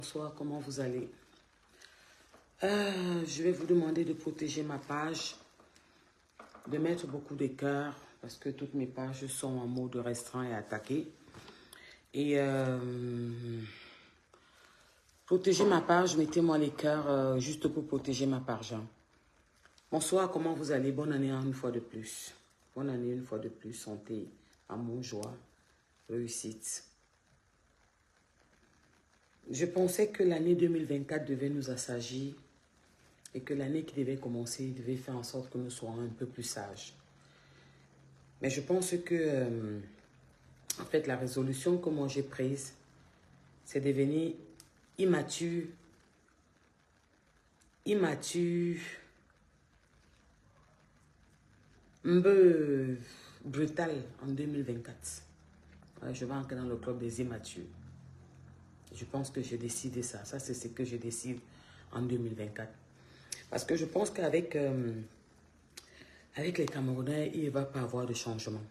Bonsoir, comment vous allez? Je vais vous demander de protéger ma page, de mettre beaucoup de cœurs parce que toutes mes pages sont en mode restreint et attaqué. Et protéger ma page, mettez-moi les cœurs juste pour protéger ma page. Bonsoir, comment vous allez? Bonne année une fois de plus. Bonne année une fois de plus. Santé, amour, joie, réussite. Je pensais que l'année 2024 devait nous assagir et que l'année qui devait commencer devait faire en sorte que nous soyons un peu plus sages. Mais je pense que, en fait, la résolution que moi j'ai prise, c'est devenir immature, un peu brutal en 2024. Ouais, je vais entrer dans le club des immatures. Je pense que j'ai décidé ça. Ça, c'est ce que je décide en 2024. Parce que je pense qu'avec avec les Camerounais, il ne va pas avoir de changement.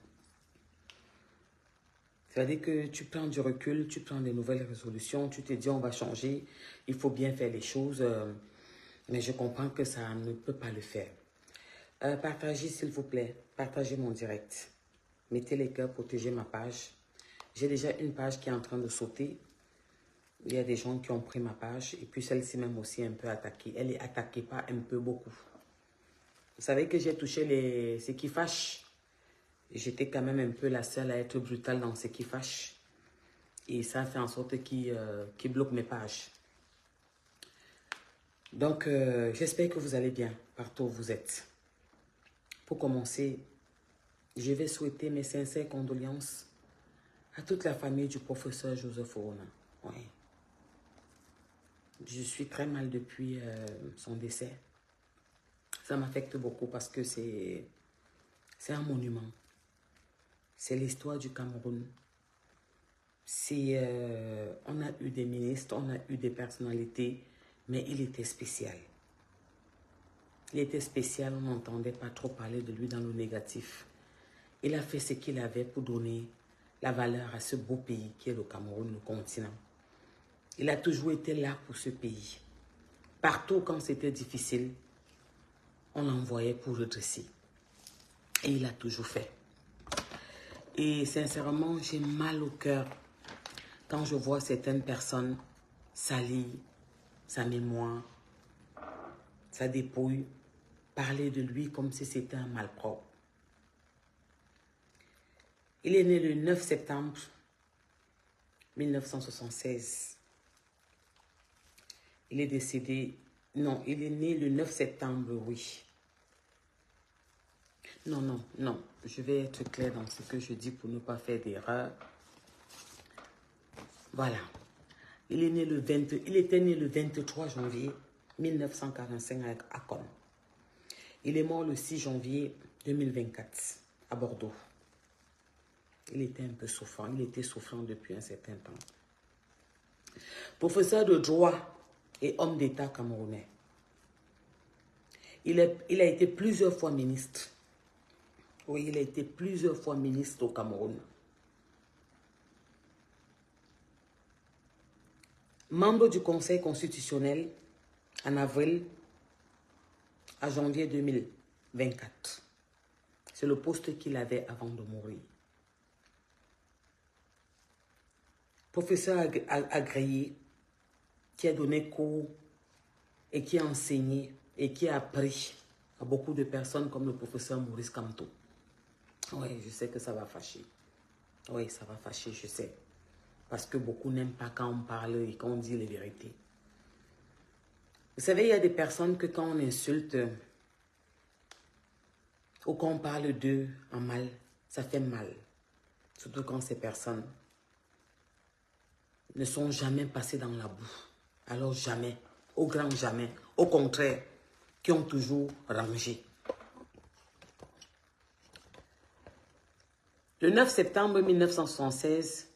C'est-à-dire que tu prends du recul, tu prends des nouvelles résolutions, tu te dis on va changer, il faut bien faire les choses, mais je comprends que ça ne peut pas le faire. Partagez s'il vous plaît, partagez mon direct. Mettez les cœurs, protégez ma page. J'ai déjà une page qui est en train de sauter. Il y a des gens qui ont pris ma page et puis celle-ci même aussi un peu attaquée. Elle est attaquée pas un peu beaucoup. Vous savez que j'ai touché ce qui fâche. J'étais quand même un peu la seule à être brutale dans ce qui fâche. Et ça fait en sorte qu'il bloque mes pages. Donc, j'espère que vous allez bien partout où vous êtes. Pour commencer, je vais souhaiter mes sincères condoléances à toute la famille du professeur Joseph Orona. Oui. Je suis très mal depuis son décès. Ça m'affecte beaucoup parce que c'est un monument. C'est l'histoire du Cameroun. On a eu des ministres, on a eu des personnalités, mais il était spécial. Il était spécial, on n'entendait pas trop parler de lui dans le négatif. Il a fait ce qu'il avait pour donner la valeur à ce beau pays qui est le Cameroun, le continent. Il a toujours été là pour ce pays. Partout quand c'était difficile, on l'envoyait pour redresser. Et il a toujours fait. Et sincèrement, j'ai mal au cœur quand je vois certaines personnes salir sa mémoire, sa dépouille, parler de lui comme si c'était un malpropre. Il est né le 9 septembre 1976. Il est décédé... Non, il est né le 9 septembre, oui. Non. Je vais être clair dans ce que je dis pour ne pas faire d'erreur. Voilà. Il était né le 23 janvier 1945 à Cône. Il est mort le 6 janvier 2024 à Bordeaux. Il était un peu souffrant. Il était souffrant depuis un certain temps. Professeur de droit et homme d'État camerounais. Il a été plusieurs fois ministre. Oui, il a été plusieurs fois ministre au Cameroun. Membre du Conseil constitutionnel en avril à janvier 2024. C'est le poste qu'il avait avant de mourir. Professeur agréé qui a donné cours et qui a enseigné et qui a appris à beaucoup de personnes comme le professeur Maurice Kamto. Oui, je sais que ça va fâcher. Oui, ça va fâcher, je sais. Parce que beaucoup n'aiment pas quand on parle et quand on dit les vérités. Vous savez, il y a des personnes que quand on insulte ou quand on parle d'eux en mal, ça fait mal. Surtout quand ces personnes ne sont jamais passées dans la boue. Alors jamais, au grand jamais. Au contraire, qui ont toujours rangé. Le 9 septembre 1976,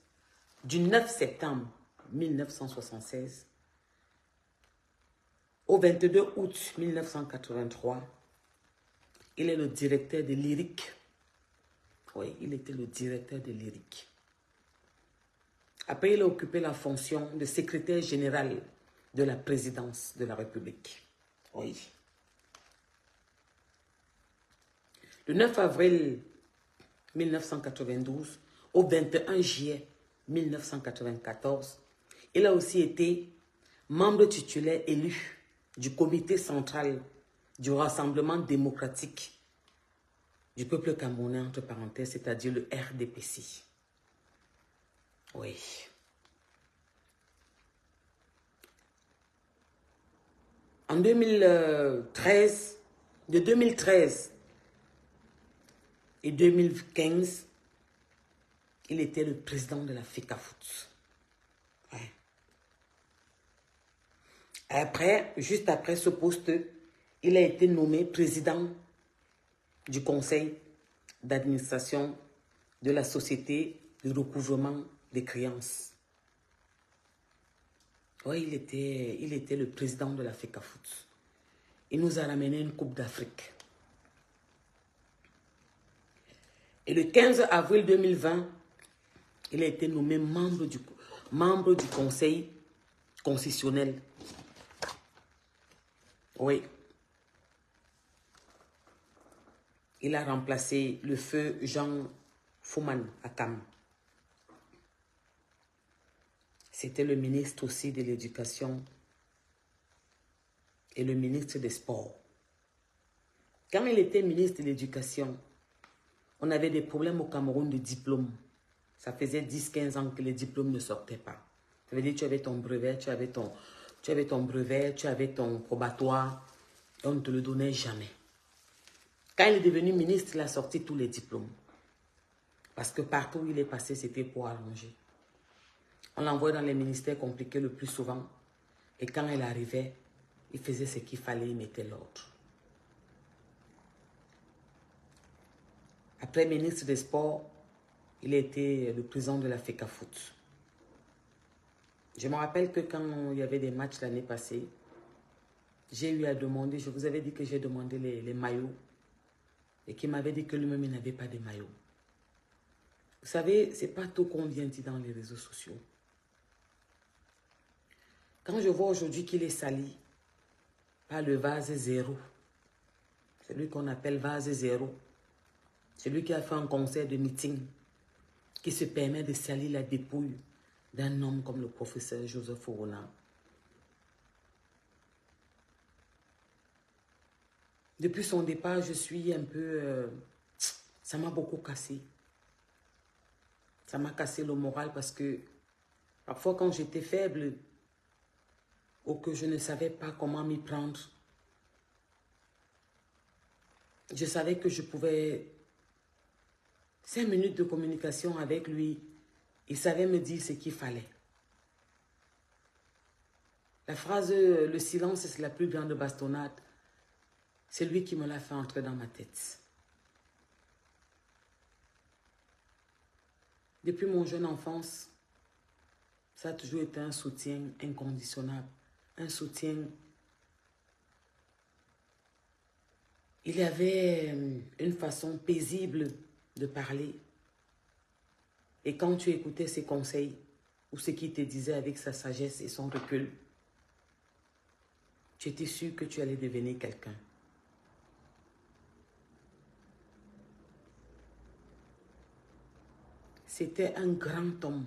du 9 septembre 1976 au 22 août 1983, il est le directeur de l'IRIC. Oui, il était le directeur de l'IRIC. Après, il a occupé la fonction de secrétaire général de la présidence de la République. Oui. Le 9 avril 1992 au 21 juillet 1994, il a aussi été membre titulaire élu du comité central du Rassemblement démocratique du peuple camerounais, entre parenthèses, c'est-à-dire le RDPC. Oui. En 2013, de 2013 et 2015, il était le président de la FECAFOOT. Ouais. Après, juste après ce poste, il a été nommé président du conseil d'administration de la société de recouvrement des créances. Oui, il était le président de la FECAFOOT. Il nous a ramené une Coupe d'Afrique. Et le 15 avril 2020, il a été nommé membre du conseil constitutionnel. Oui. Il a remplacé le feu Jean Fouman Akam. C'était le ministre aussi de l'Éducation et le ministre des Sports. Quand il était ministre de l'Éducation, on avait des problèmes au Cameroun de diplôme. Ça faisait 10-15 ans que les diplômes ne sortaient pas. Ça veut dire que tu avais ton brevet, tu avais ton probatoire, et on ne te le donnait jamais. Quand il est devenu ministre, il a sorti tous les diplômes. Parce que partout où il est passé, c'était pour allonger. On l'envoyait dans les ministères compliqués le plus souvent. Et quand il arrivait, il faisait ce qu'il fallait, il mettait l'ordre. Après ministre des Sports, il a été le président de la FECAFOOT. Je me rappelle que quand il y avait des matchs l'année passée, j'ai eu à demander, je vous avais dit que j'ai demandé les maillots et qu'il m'avait dit que lui-même il n'avait pas de maillots. Vous savez, ce n'est pas tout qu'on vient dire dans les réseaux sociaux. Quand je vois aujourd'hui qu'il est sali par le vase zéro, celui qu'on appelle vase zéro, celui qui a fait un concert de meeting, qui se permet de salir la dépouille d'un homme comme le professeur Joseph Orona. Depuis son départ, je suis un peu... ça m'a beaucoup cassé. Ça m'a cassé le moral parce que parfois quand j'étais faible ou que je ne savais pas comment m'y prendre, je savais que je pouvais... 5 minutes de communication avec lui, il savait me dire ce qu'il fallait. La phrase « le silence, c'est la plus grande bastonnade », c'est lui qui me l'a fait entrer dans ma tête. Depuis mon jeune enfance, ça a toujours été un soutien inconditionnel, un soutien. Il avait une façon paisible de parler. Et quand tu écoutais ses conseils, ou ce qu'il te disait avec sa sagesse et son recul, tu étais sûr que tu allais devenir quelqu'un. C'était un grand homme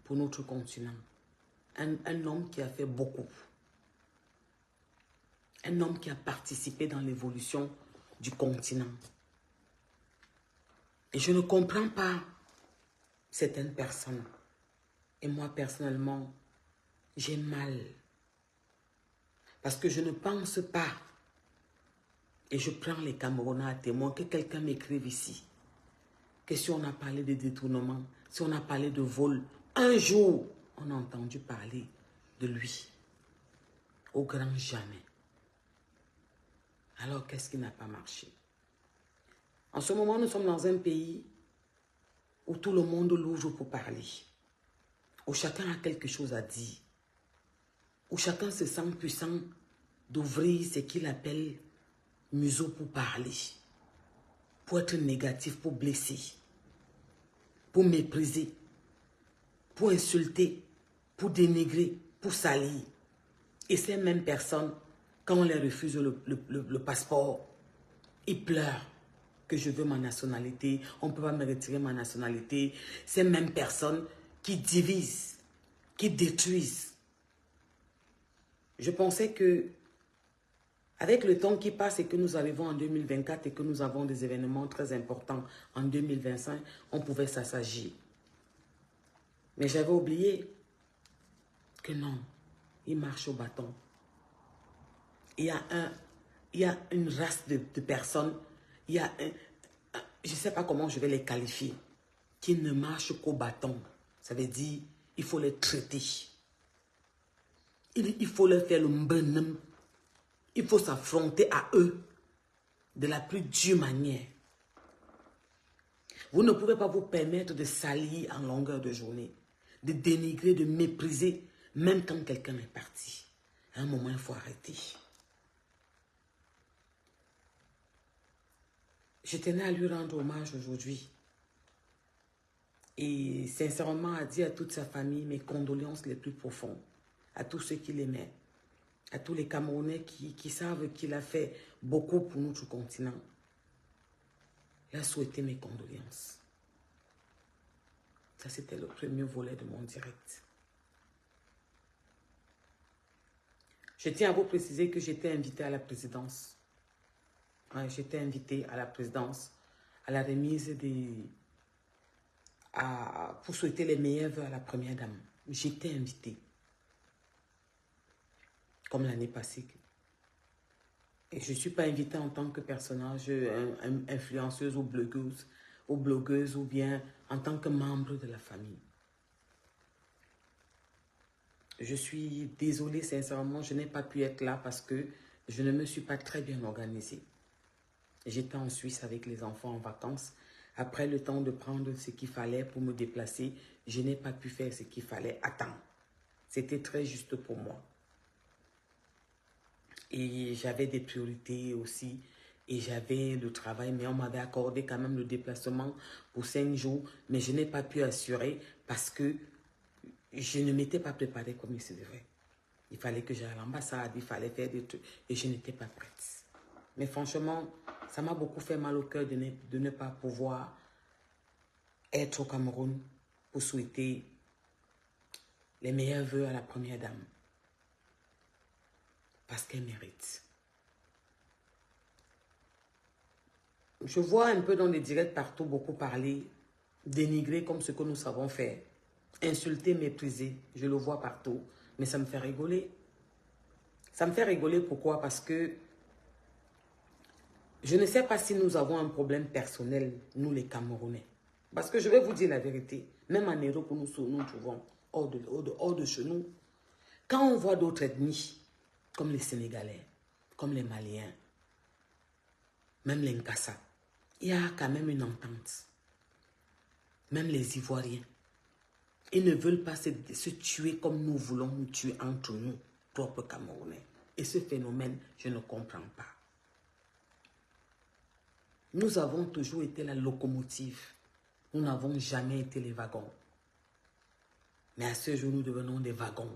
pour notre continent. Un homme qui a fait beaucoup. Un homme qui a participé dans l'évolution du continent. Et je ne comprends pas certaines personnes. Et moi, personnellement, j'ai mal. Parce que je ne pense pas, et je prends les Camerounais à témoin, que quelqu'un m'écrive ici, que si on a parlé de détournement, si on a parlé de vol, un jour, on a entendu parler de lui. Au grand jamais. Alors, qu'est-ce qui n'a pas marché? En ce moment, nous sommes dans un pays où tout le monde l'ouvre pour parler, où chacun a quelque chose à dire, où chacun se sent puissant d'ouvrir ce qu'il appelle museau pour parler, pour être négatif, pour blesser, pour mépriser. pour insulter, pour dénigrer, pour salir. Et ces mêmes personnes, quand on les refuse le passeport, ils pleurent que je veux ma nationalité, on ne peut pas me retirer ma nationalité. Ces mêmes personnes qui divisent, qui détruisent. Je pensais que avec le temps qui passe et que nous arrivons en 2024 et que nous avons des événements très importants en 2025, on pouvait s'assagir. Mais j'avais oublié que non, il marche au bâton. Il y a une race de personnes, il y a je ne sais pas comment je vais les qualifier, qui ne marchent qu'au bâton. Ça veut dire il faut les traiter. Il faut leur faire le mbenum. Il faut s'affronter à eux de la plus dure manière. Vous ne pouvez pas vous permettre de salir en longueur de journée, de dénigrer, de mépriser, même quand quelqu'un est parti. À un moment, il faut arrêter. Je tenais à lui rendre hommage aujourd'hui. Et sincèrement, à dire à toute sa famille mes condoléances les plus profondes. À tous ceux qui l'aimaient. À tous les Camerounais qui savent qu'il a fait beaucoup pour notre continent. Il a souhaité mes condoléances. Ça, c'était le premier volet de mon direct. Je tiens à vous préciser que j'étais invitée à la présidence. Ouais, j'étais invitée à la présidence, à la remise pour souhaiter les meilleurs vœux à la première dame. J'étais invitée. Comme l'année passée. Et je ne suis pas invitée en tant que personnage, influenceuse ou blogueuse ou bien en tant que membre de la famille. Je suis désolée, sincèrement, je n'ai pas pu être là parce que je ne me suis pas très bien organisée. J'étais en Suisse avec les enfants en vacances. Après le temps de prendre ce qu'il fallait pour me déplacer, je n'ai pas pu faire ce qu'il fallait à temps. C'était très juste pour moi. Et j'avais des priorités aussi. Et j'avais le travail, mais on m'avait accordé quand même le déplacement pour 5 jours. Mais je n'ai pas pu assurer parce que je ne m'étais pas préparée comme il se devait. Il fallait que j'aille à l'ambassade, il fallait faire des trucs. Et je n'étais pas prête. Mais franchement, ça m'a beaucoup fait mal au cœur de ne pas pouvoir être au Cameroun pour souhaiter les meilleurs vœux à la première dame. Parce qu'elle mérite. Je vois un peu dans les directs partout beaucoup parler, dénigrer comme ce que nous savons faire, insulter, mépriser. Je le vois partout, mais ça me fait rigoler. Ça me fait rigoler pourquoi? Parce que je ne sais pas si nous avons un problème personnel, nous les Camerounais. Parce que je vais vous dire la vérité, même en Europe où nous trouvons hors de chez nous, quand on voit d'autres ethnies, comme les Sénégalais, comme les Maliens, même les Nkassa, il y a quand même une entente. Même les Ivoiriens. Ils ne veulent pas se tuer comme nous voulons nous tuer entre nous, propres Camerounais. Et ce phénomène, je ne comprends pas. Nous avons toujours été la locomotive. Nous n'avons jamais été les wagons. Mais à ce jour, nous devenons des wagons.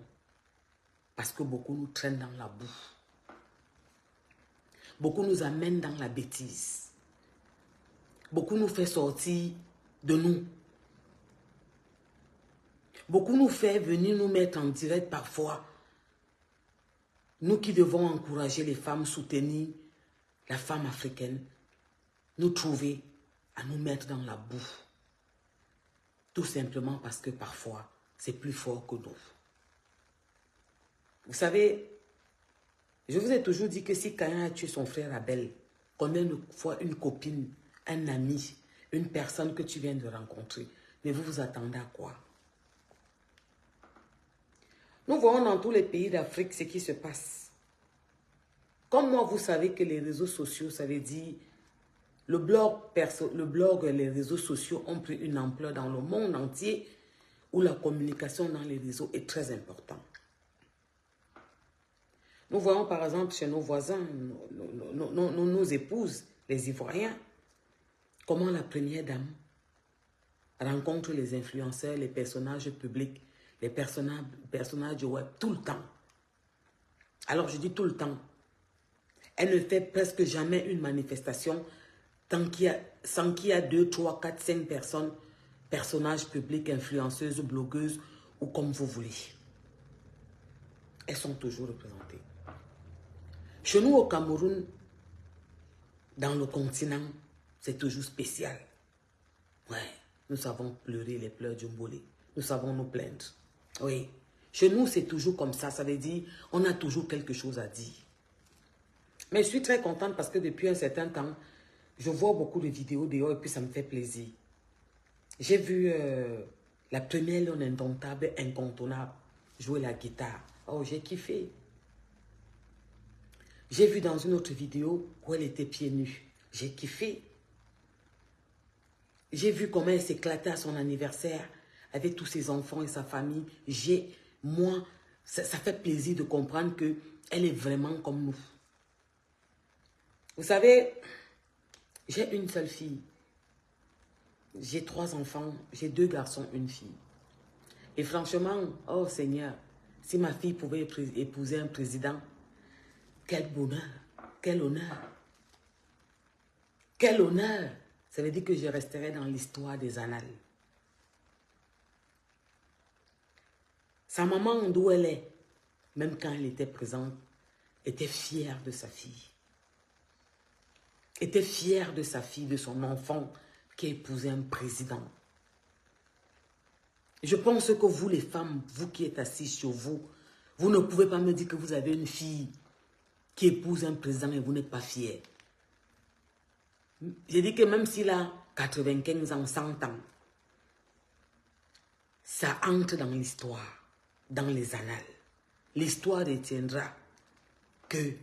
Parce que beaucoup nous traînent dans la boue. Beaucoup nous amènent dans la bêtise. Beaucoup nous fait sortir de nous. Beaucoup nous fait venir nous mettre en direct parfois. Nous qui devons encourager les femmes, soutenir la femme africaine, nous trouver à nous mettre dans la boue. Tout simplement parce que parfois, c'est plus fort que nous. Vous savez, je vous ai toujours dit que si Caïn a tué son frère Abel, combien de fois une copine, un ami, une personne que tu viens de rencontrer, mais vous vous attendez à quoi? Nous voyons dans tous les pays d'Afrique ce qui se passe. Comme moi, vous savez que les réseaux sociaux, ça veut dire le blog et les réseaux sociaux ont pris une ampleur dans le monde entier où la communication dans les réseaux est très importante. Nous voyons par exemple chez nos voisins, nos épouses, les Ivoiriens, comment la première dame rencontre les influenceurs, les personnages publics, les personnages du web tout le temps. Alors je dis tout le temps. Elle ne fait presque jamais une manifestation sans qu'il y a 2, 3, 4, 5 personnes, personnages publics, influenceuses, blogueuses ou comme vous voulez. Elles sont toujours représentées. Chez nous au Cameroun, dans le continent, c'est toujours spécial. Ouais, nous savons pleurer les pleurs du mbolé. Nous savons nous plaindre. Oui. Chez nous, c'est toujours comme ça. Ça veut dire, on a toujours quelque chose à dire. Mais je suis très contente parce que depuis un certain temps, je vois beaucoup de vidéos dehors et puis ça me fait plaisir. J'ai vu la première Lion Indomptable, incontournable, jouer la guitare. Oh, j'ai kiffé. J'ai vu dans une autre vidéo où elle était pieds nus. J'ai kiffé. J'ai vu comment elle s'éclatait à son anniversaire avec tous ses enfants et sa famille. Moi, ça fait plaisir de comprendre qu'elle est vraiment comme nous. Vous savez, j'ai une seule fille. J'ai 3 enfants. J'ai 2 garçons, une fille. Et franchement, oh Seigneur, si ma fille pouvait épouser un président, quel bonheur, quel honneur. Quel honneur. Ça veut dire que je resterai dans l'histoire des annales. Sa maman, d'où elle est, même quand elle était présente, était fière de sa fille. Était fière de sa fille, de son enfant qui a épousé un président. Je pense que vous les femmes, vous qui êtes assises sur vous, vous ne pouvez pas me dire que vous avez une fille qui épouse un président et vous n'êtes pas fière. J'ai dit que même s'il a 95 ans, 100 ans, ça entre dans l'histoire, dans les annales. L'histoire retiendra que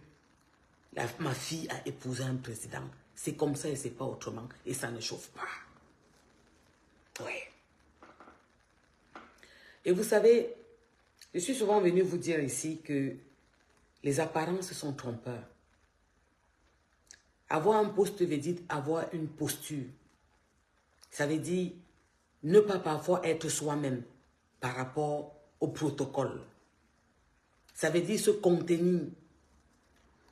ma fille a épousé un président. C'est comme ça et c'est pas autrement. Et ça ne chauffe pas. Ouais. Et vous savez, je suis souvent venue vous dire ici que les apparences sont trompeurs. Avoir un poste veut dire avoir une posture. Ça veut dire ne pas parfois être soi-même par rapport au protocole. Ça veut dire se contenir,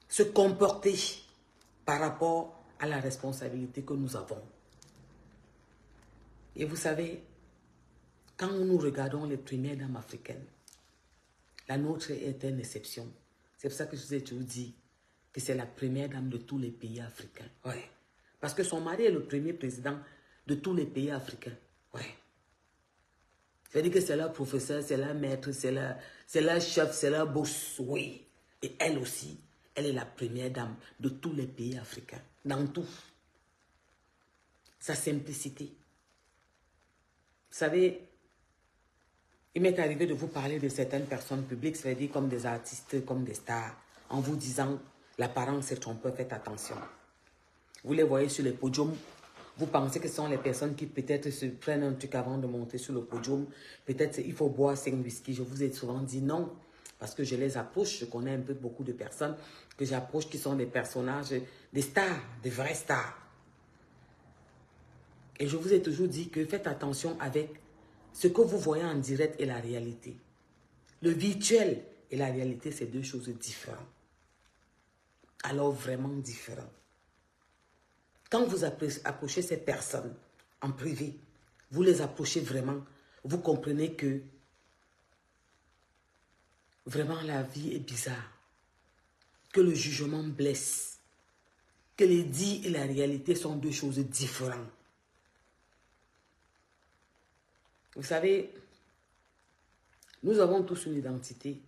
se comporter par rapport à la responsabilité que nous avons. Et vous savez, quand nous regardons les premières dames africaines, la nôtre est une exception. C'est pour ça que je vous ai toujours dit que c'est la première dame de tous les pays africains. Ouais. Parce que son mari est le premier président de tous les pays africains. Ouais. C'est-à-dire que c'est leur professeur, c'est leur maître, c'est leur chef, c'est leur boss. Oui. Et elle aussi, elle est la première dame de tous les pays africains. Dans tout. Sa simplicité. Vous savez, il m'est arrivé de vous parler de certaines personnes publiques, c'est-à-dire comme des artistes, comme des stars, en vous disant l'apparence est trompeuse, faites attention. Vous les voyez sur les podiums, vous pensez que ce sont les personnes qui peut-être se prennent un truc avant de monter sur le podium. Peut-être il faut boire 5 whisky. Je vous ai souvent dit non, parce que je les approche. Je connais un peu beaucoup de personnes que j'approche qui sont des personnages, des stars, des vrais stars. Et je vous ai toujours dit que faites attention avec ce que vous voyez en direct et la réalité. Le virtuel et la réalité, c'est 2 choses différentes. Alors vraiment différentes. Quand vous approchez ces personnes en privé, vous les approchez vraiment, vous comprenez que vraiment la vie est bizarre, que le jugement blesse, que les dits et la réalité sont 2 choses différentes. Vous savez, nous avons tous une identité,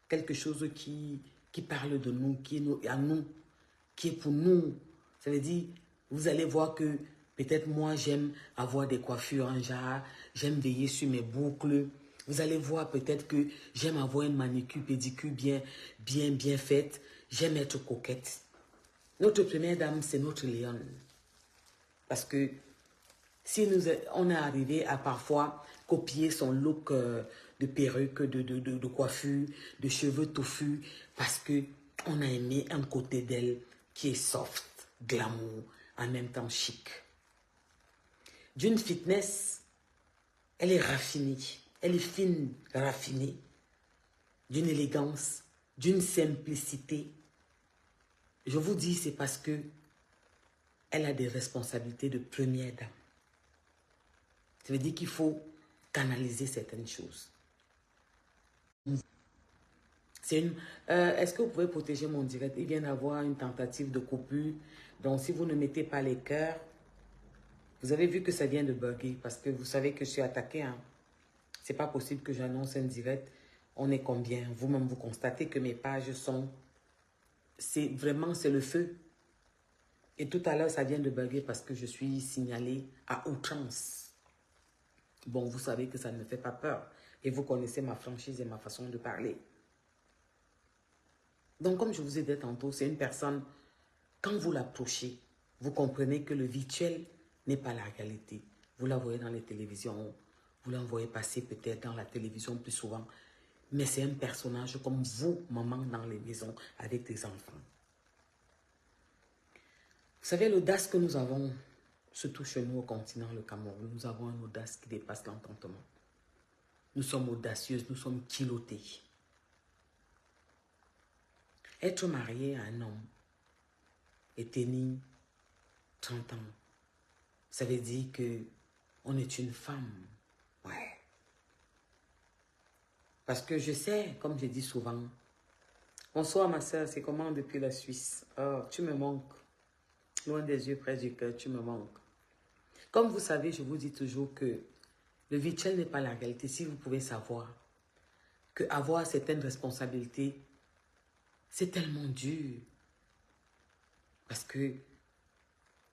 quelque chose qui parle de nous, qui est à nous, qui est pour nous. Ça veut dire, vous allez voir que peut-être moi j'aime avoir des coiffures en jarre, j'aime veiller sur mes boucles. Vous allez voir peut-être que j'aime avoir une manicure, pédicure bien faite. J'aime être coquette. Notre première dame, c'est notre Léone. Parce que si on est arrivé à parfois copier son look de perruque, de coiffure, de cheveux touffus, parce qu'on a aimé un côté d'elle qui est soft, glamour, en même temps chic. D'une fitness Elle est raffinée. Elle est fine, raffinée. D'une élégance, d'une simplicité. Je vous dis, c'est parce que elle a des responsabilités de première dame. Ça veut dire qu'il faut canaliser certaines choses. Est-ce que vous pouvez protéger mon direct? Il vient d'avoir une tentative de coupure. Donc, si vous ne mettez pas les cœurs, vous avez vu que ça vient de bugger parce que vous savez que je suis attaqué. Hein? C'est pas possible que j'annonce un direct. On est combien? Vous-même, vous constatez que mes pages sont... C'est le feu. Et tout à l'heure, ça vient de bugger parce que je suis signalée à outrance. Bon, vous savez que ça ne me fait pas peur. Et vous connaissez ma franchise et ma façon de parler. Donc, comme je vous ai dit tantôt, c'est une personne, quand vous l'approchez, vous comprenez que le virtuel n'est pas la réalité. Vous la voyez dans les télévisions, vous la voyez passer peut-être dans la télévision plus souvent, mais c'est un personnage comme vous, maman, dans les maisons avec des enfants. Vous savez, l'audace que nous avons, surtout chez nous au continent, le Cameroun, nous avons une audace qui dépasse l'entendement. Nous sommes audacieuses, nous sommes kilotés. Être marié à un homme et tenir 30 ans, ça veut dire qu'on est une femme. Ouais. Parce que je sais, comme je dis souvent, bonsoir ma soeur, c'est comment depuis la Suisse? Oh, tu me manques. Loin des yeux, près du cœur, tu me manques. Comme vous savez, je vous dis toujours que le virtuel n'est pas la réalité. Si vous pouvez savoir qu'avoir certaines responsabilités, c'est tellement dur. Parce que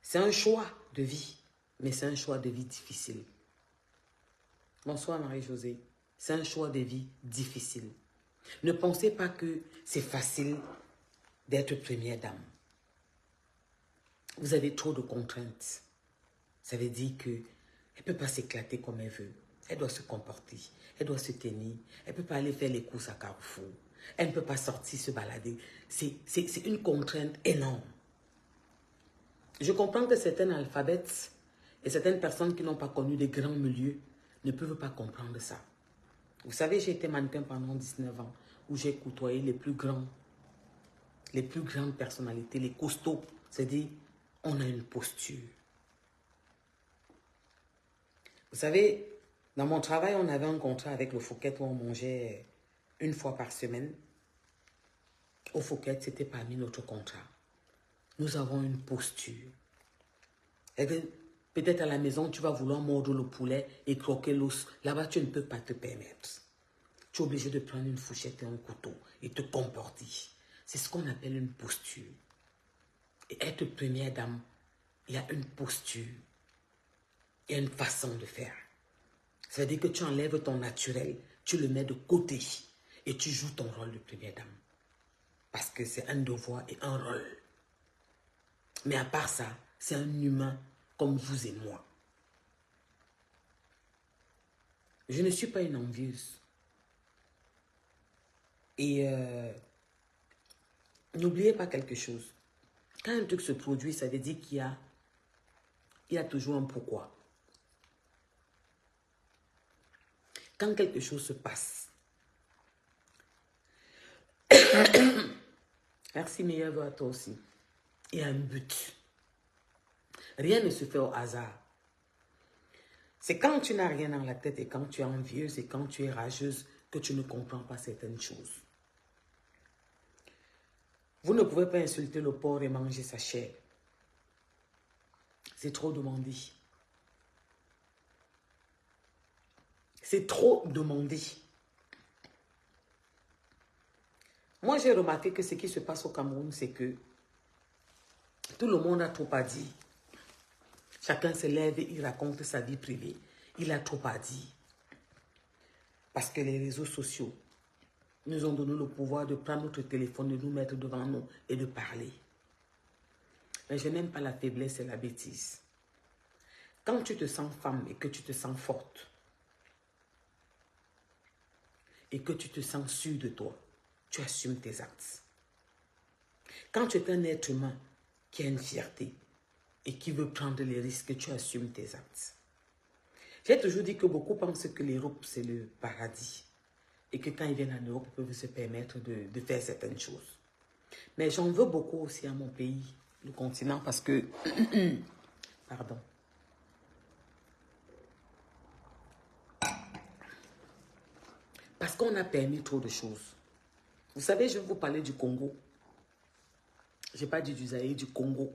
c'est un choix de vie, mais c'est un choix de vie difficile. Bonsoir Marie-Josée. C'est un choix de vie difficile. Ne pensez pas que c'est facile d'être première dame. Vous avez trop de contraintes. Ça veut dire qu'elle ne peut pas s'éclater comme elle veut. Elle doit se comporter. Elle doit se tenir. Elle ne peut pas aller faire les courses à Carrefour. Elle ne peut pas sortir se balader. C'est une contrainte énorme. Je comprends que certains alphabètes et certaines personnes qui n'ont pas connu des grands milieux ne peuvent pas comprendre ça. Vous savez, j'ai été mannequin pendant 19 ans où j'ai côtoyé les plus grandes personnalités, les costauds. C'est-à-dire, on a une posture. Vous savez, dans mon travail, on avait un contrat avec le Fouquet où on mangeait une fois par semaine. Au Fouquet, c'était parmi notre contrat. Nous avons une posture. Peut-être à la maison, tu vas vouloir mordre le poulet et croquer l'os. Là-bas, tu ne peux pas te permettre. Tu es obligé de prendre une fourchette et un couteau et te comporter. C'est ce qu'on appelle une posture. Et être première dame, il y a une posture. Il y a une façon de faire. Ça veut dire que tu enlèves ton naturel, tu le mets de côté et tu joues ton rôle de première dame. Parce que c'est un devoir et un rôle. Mais à part ça, c'est un humain comme vous et moi. Je ne suis pas une envieuse. Et n'oubliez pas quelque chose. Quand un truc se produit, ça veut dire qu'il y a toujours un pourquoi. Quand quelque chose se passe, merci, meilleur vœu à toi aussi. Il y a un but. Rien ne se fait au hasard. C'est quand tu n'as rien dans la tête et quand tu es envieuse et quand tu es rageuse que tu ne comprends pas certaines choses. Vous ne pouvez pas insulter le porc et manger sa chair. C'est trop demandé. C'est trop demandé. Moi, j'ai remarqué que ce qui se passe au Cameroun, c'est que tout le monde a trop à dire. Chacun se lève et il raconte sa vie privée. Il a trop à dire. Parce que les réseaux sociaux nous ont donné le pouvoir de prendre notre téléphone, de nous mettre devant nous et de parler. Mais je n'aime pas la faiblesse et la bêtise. Quand tu te sens femme et que tu te sens forte, et que tu te sens sûre de toi, tu assumes tes actes. Quand tu es un être humain qui a une fierté et qui veut prendre les risques, tu assumes tes actes. J'ai toujours dit que beaucoup pensent que l'Europe, c'est le paradis. Et que quand ils viennent en Europe, ils peuvent se permettre de faire certaines choses. Mais j'en veux beaucoup aussi à mon pays, le continent, parce que... Pardon. Parce qu'on a permis trop de choses. Vous savez, je vais vous parler du Congo. Je n'ai pas dit du Zaïre, du Congo.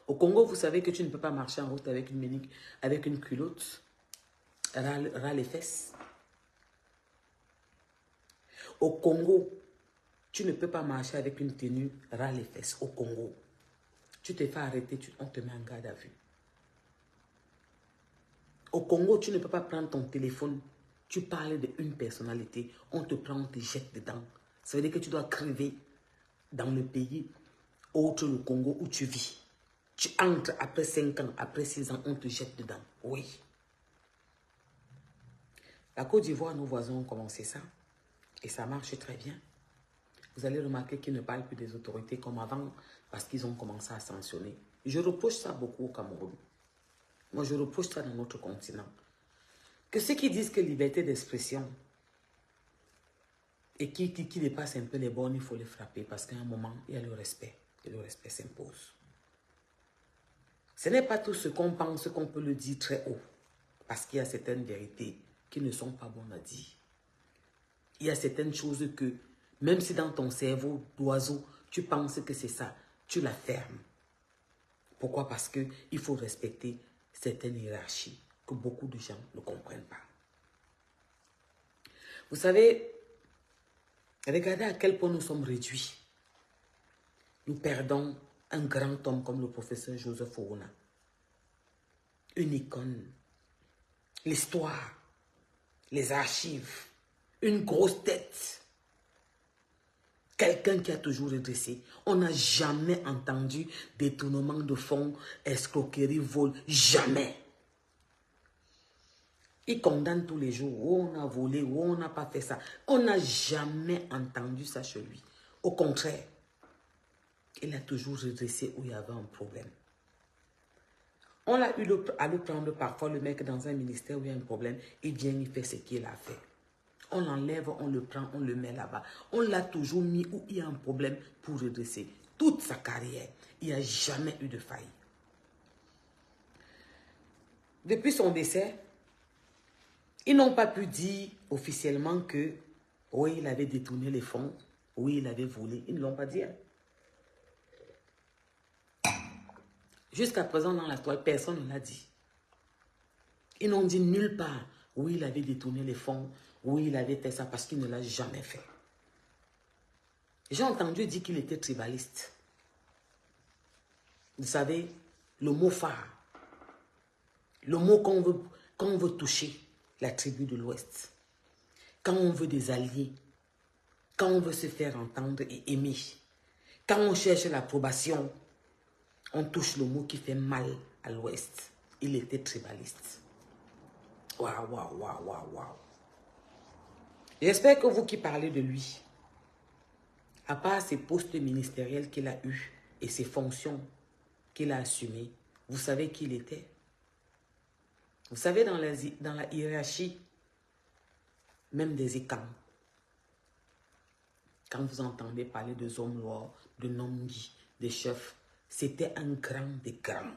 Au Congo, vous savez que tu ne peux pas marcher en route avec une culotte, ras les fesses. Au Congo, tu ne peux pas marcher avec une tenue ras les fesses. Au Congo, tu te fais arrêter, on te met en garde à vue. Au Congo, tu ne peux pas prendre ton téléphone. Tu parles d'une personnalité, on te prend, on te jette dedans. Ça veut dire que tu dois crever dans le pays autre le Congo où tu vis. Tu entres après 5 ans, après 6 ans, on te jette dedans. Oui. La Côte d'Ivoire, nos voisins ont commencé ça. Et ça marche très bien. Vous allez remarquer qu'ils ne parlent plus des autorités comme avant parce qu'ils ont commencé à sanctionner. Je reproche ça beaucoup au Cameroun. Moi, je reproche ça dans notre continent. Que ceux qui disent que liberté d'expression et qui dépassent un peu les bornes, il faut les frapper parce qu'à un moment, il y a le respect. Et le respect s'impose. Ce n'est pas tout ce qu'on pense qu'on peut le dire très haut. Parce qu'il y a certaines vérités qui ne sont pas bonnes à dire. Il y a certaines choses que, même si dans ton cerveau d'oiseau, tu penses que c'est ça, tu la fermes. Pourquoi? Parce qu'il faut respecter certaines hiérarchies que beaucoup de gens ne comprennent pas. Vous savez, regardez à quel point nous sommes réduits. Nous perdons un grand homme comme le professeur Joseph Ouna. Une icône. L'histoire. Les archives. Une grosse tête. Quelqu'un qui a toujours redressé. On n'a jamais entendu détournement de fonds, escroquerie, vol. Jamais. Il condamne tous les jours. Oh, on a volé, oh, on n'a pas fait ça. On n'a jamais entendu ça chez lui. Au contraire, il a toujours redressé où il y avait un problème. On l'a eu à le prendre parfois, le mec dans un ministère où il y a un problème. Il vient, il fait ce qu'il a fait. On l'enlève, on le prend, on le met là-bas. On l'a toujours mis où il y a un problème pour redresser. Toute sa carrière, il n'y a jamais eu de faille. Depuis son décès, ils n'ont pas pu dire officiellement que oui, il avait détourné les fonds, oui, il avait volé. Ils ne l'ont pas dit. Jusqu'à présent, dans la toile, personne ne l'a dit. Ils n'ont dit nulle part, oui, il avait détourné les fonds, oui, il avait fait ça, parce qu'il ne l'a jamais fait. J'ai entendu dire qu'il était tribaliste. Vous savez, le mot phare, le mot qu'on veut toucher, la tribu de l'Ouest. Quand on veut des alliés, quand on veut se faire entendre et aimer, quand on cherche l'approbation, on touche le mot qui fait mal à l'Ouest. Il était tribaliste. Waouh, waouh, waouh, waouh, waouh. J'espère que vous qui parlez de lui, à part ses postes ministériels qu'il a eus et ses fonctions qu'il a assumées, vous savez qui il était. Vous savez, dans la hiérarchie, même des écans, quand vous entendez parler de Zomloa, de Nongi, des chefs, c'était un grand des grands.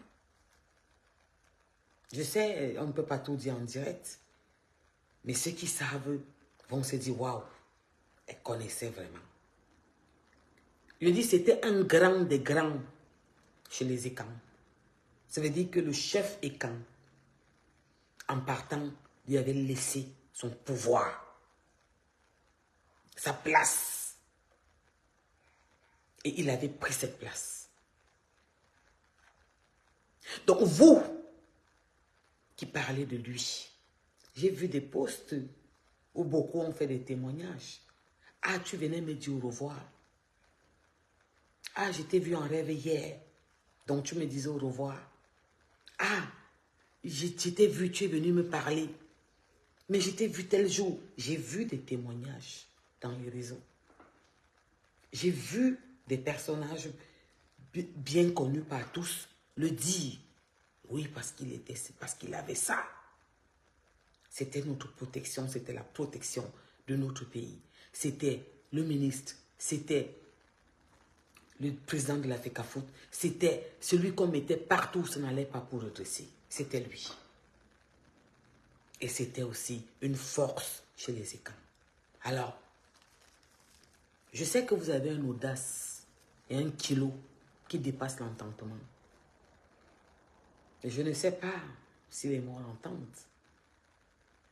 Je sais, on ne peut pas tout dire en direct, mais ceux qui savent vont se dire, waouh, elle connaissait vraiment. Je dis, c'était un grand des grands chez les écans. Ça veut dire que le chef écan, en partant, lui avait laissé son pouvoir, sa place. Et il avait pris cette place. Donc vous, qui parlez de lui, j'ai vu des posts où beaucoup ont fait des témoignages. Ah, tu venais me dire au revoir. Ah, je t'ai vu en rêve hier. Donc tu me disais au revoir. Ah, je t'ai vu, tu es venu me parler. Mais je t'ai vu tel jour. J'ai vu des témoignages dans les réseaux. J'ai vu des personnages bien connus par tous le dire. Oui, parce qu'il avait ça. C'était notre protection, c'était la protection de notre pays. C'était le ministre, c'était le président de la FECAFOOT, c'était celui qu'on mettait partout où ça n'allait pas pour redresser. C'était lui. Et c'était aussi une force chez les Écans. Alors, je sais que vous avez une audace et un kilo qui dépasse l'entendement. Et je ne sais pas si les morts l'entendent.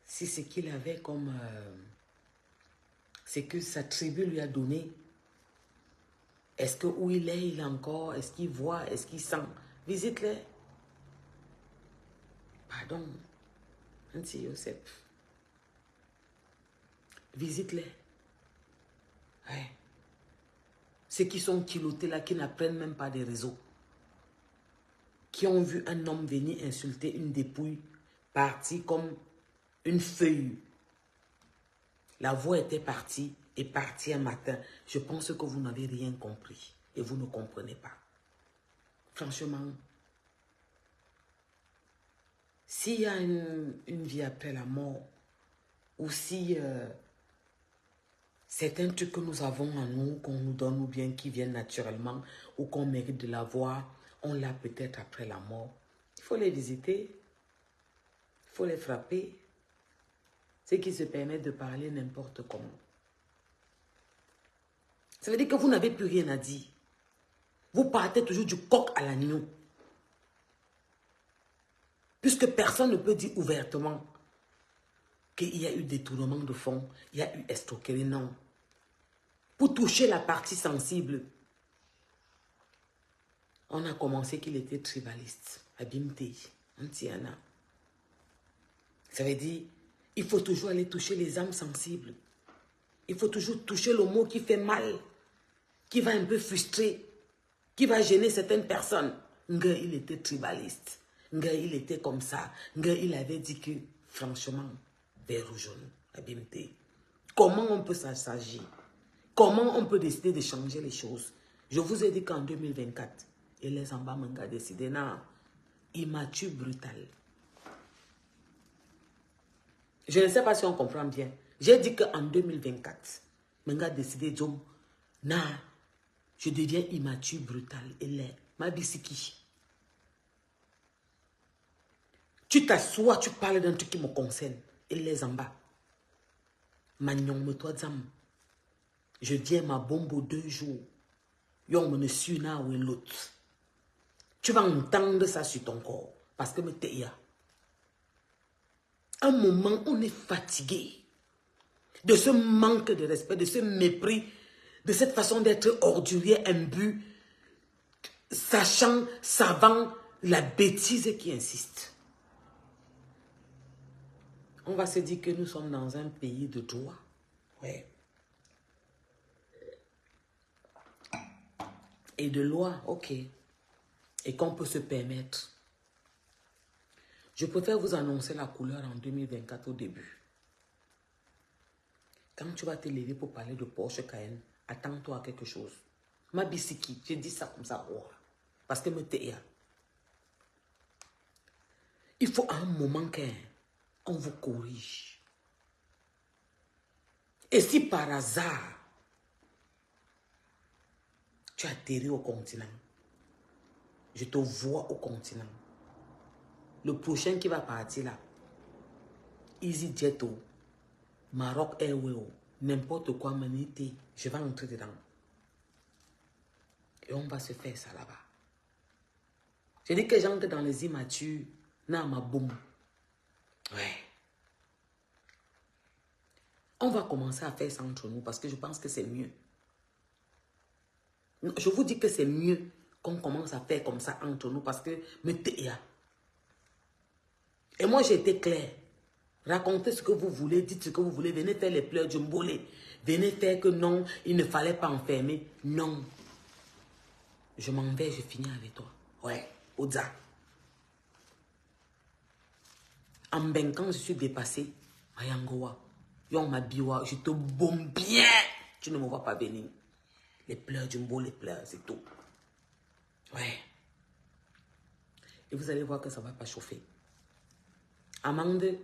Si ce qu'il avait comme... c'est que sa tribu lui a donné. Est-ce que où il est encore? Est-ce qu'il voit? Est-ce qu'il sent? Visite-les. Pardon. Anti Joseph. Visite-les. Ouais. Ceux qui sont kilotés là, qui n'apprennent même pas des réseaux. Qui ont vu un homme venir insulter une dépouille partie comme une feuille. La voix était partie et partie un matin. Je pense que vous n'avez rien compris et vous ne comprenez pas. Franchement, s'il y a une vie après la mort, ou si c'est un truc que nous avons en nous, qu'on nous donne ou bien qui vient naturellement, ou qu'on mérite de l'avoir, on l'a peut-être après la mort. Il faut les visiter, il faut les frapper. Ceux qui se permettent de parler n'importe comment. Ça veut dire que vous n'avez plus rien à dire. Vous partez toujours du coq à l'agneau. Puisque personne ne peut dire ouvertement qu'il y a eu détournement de fonds, il y a eu escroquerie, non. Pour toucher la partie sensible, on a commencé qu'il était tribaliste, Abimte, Antiana. Ça veut dire, il faut toujours aller toucher les âmes sensibles. Il faut toujours toucher le mot qui fait mal, qui va un peu frustrer, qui va gêner certaines personnes. Nga, il était tribaliste. Nga, il était comme ça. Nga, il avait dit que, franchement, vert ou jaune, Abimte. Comment on peut s'agir? Comment on peut décider de changer les choses? Je vous ai dit qu'en 2024, et les Amba Manga décidé, non, immature brutal. Je ne sais pas si on comprend bien. J'ai dit qu'en 2024, Manga décidé, non, je deviens immature brutal. Et là, ma bisiki. Tu t'assois, tu parles d'un truc qui me concerne. Et les Amba. Magnon, me toi, zam. Je viens ma bombe 2 jours. Yon me ne suis na ou l'autre. Tu vas entendre ça sur ton corps. Parce que me teya. Un moment, on est fatigué. De ce manque de respect, de ce mépris, de cette façon d'être ordurier, imbu, sachant, savant la bêtise qui insiste. On va se dire que nous sommes dans un pays de droit. Ouais. Et de loi, ok. Et qu'on peut se permettre. Je préfère vous annoncer la couleur en 2024 au début. Quand tu vas te lever pour parler de Porsche Cayenne, attends-toi à quelque chose. Ma bisiki, je dis ça comme ça. Oh, parce que me teya. Il faut à un moment qu'on vous corrige. Et si par hasard, tu atterris au continent, je te vois au continent. Le prochain qui va partir là, EasyJet, Maroc Airways, n'importe quoi, Manité, je vais entrer dedans. Et on va se faire ça là-bas. Je dis que j'entre dans les immatures, n'a ma boum. Ouais. On va commencer à faire ça entre nous parce que je pense que c'est mieux. Je vous dis que c'est mieux qu'on commence à faire comme ça entre nous parce que me teya. Et moi j'ai été clair. Racontez ce que vous voulez, dites ce que vous voulez, venez faire les pleurs du mbolé. Venez faire que non, il ne fallait pas enfermer. Non. Je m'en vais, je finis avec toi. Ouais, Oza. En Benkan, je suis dépassé. Mayangowa. Yon ma biwa, je te bombe bien. Tu ne me vois pas venir. Les pleurs du mbolé, les pleurs, c'est tout. Ouais. Et vous allez voir que ça ne va pas chauffer. Amende,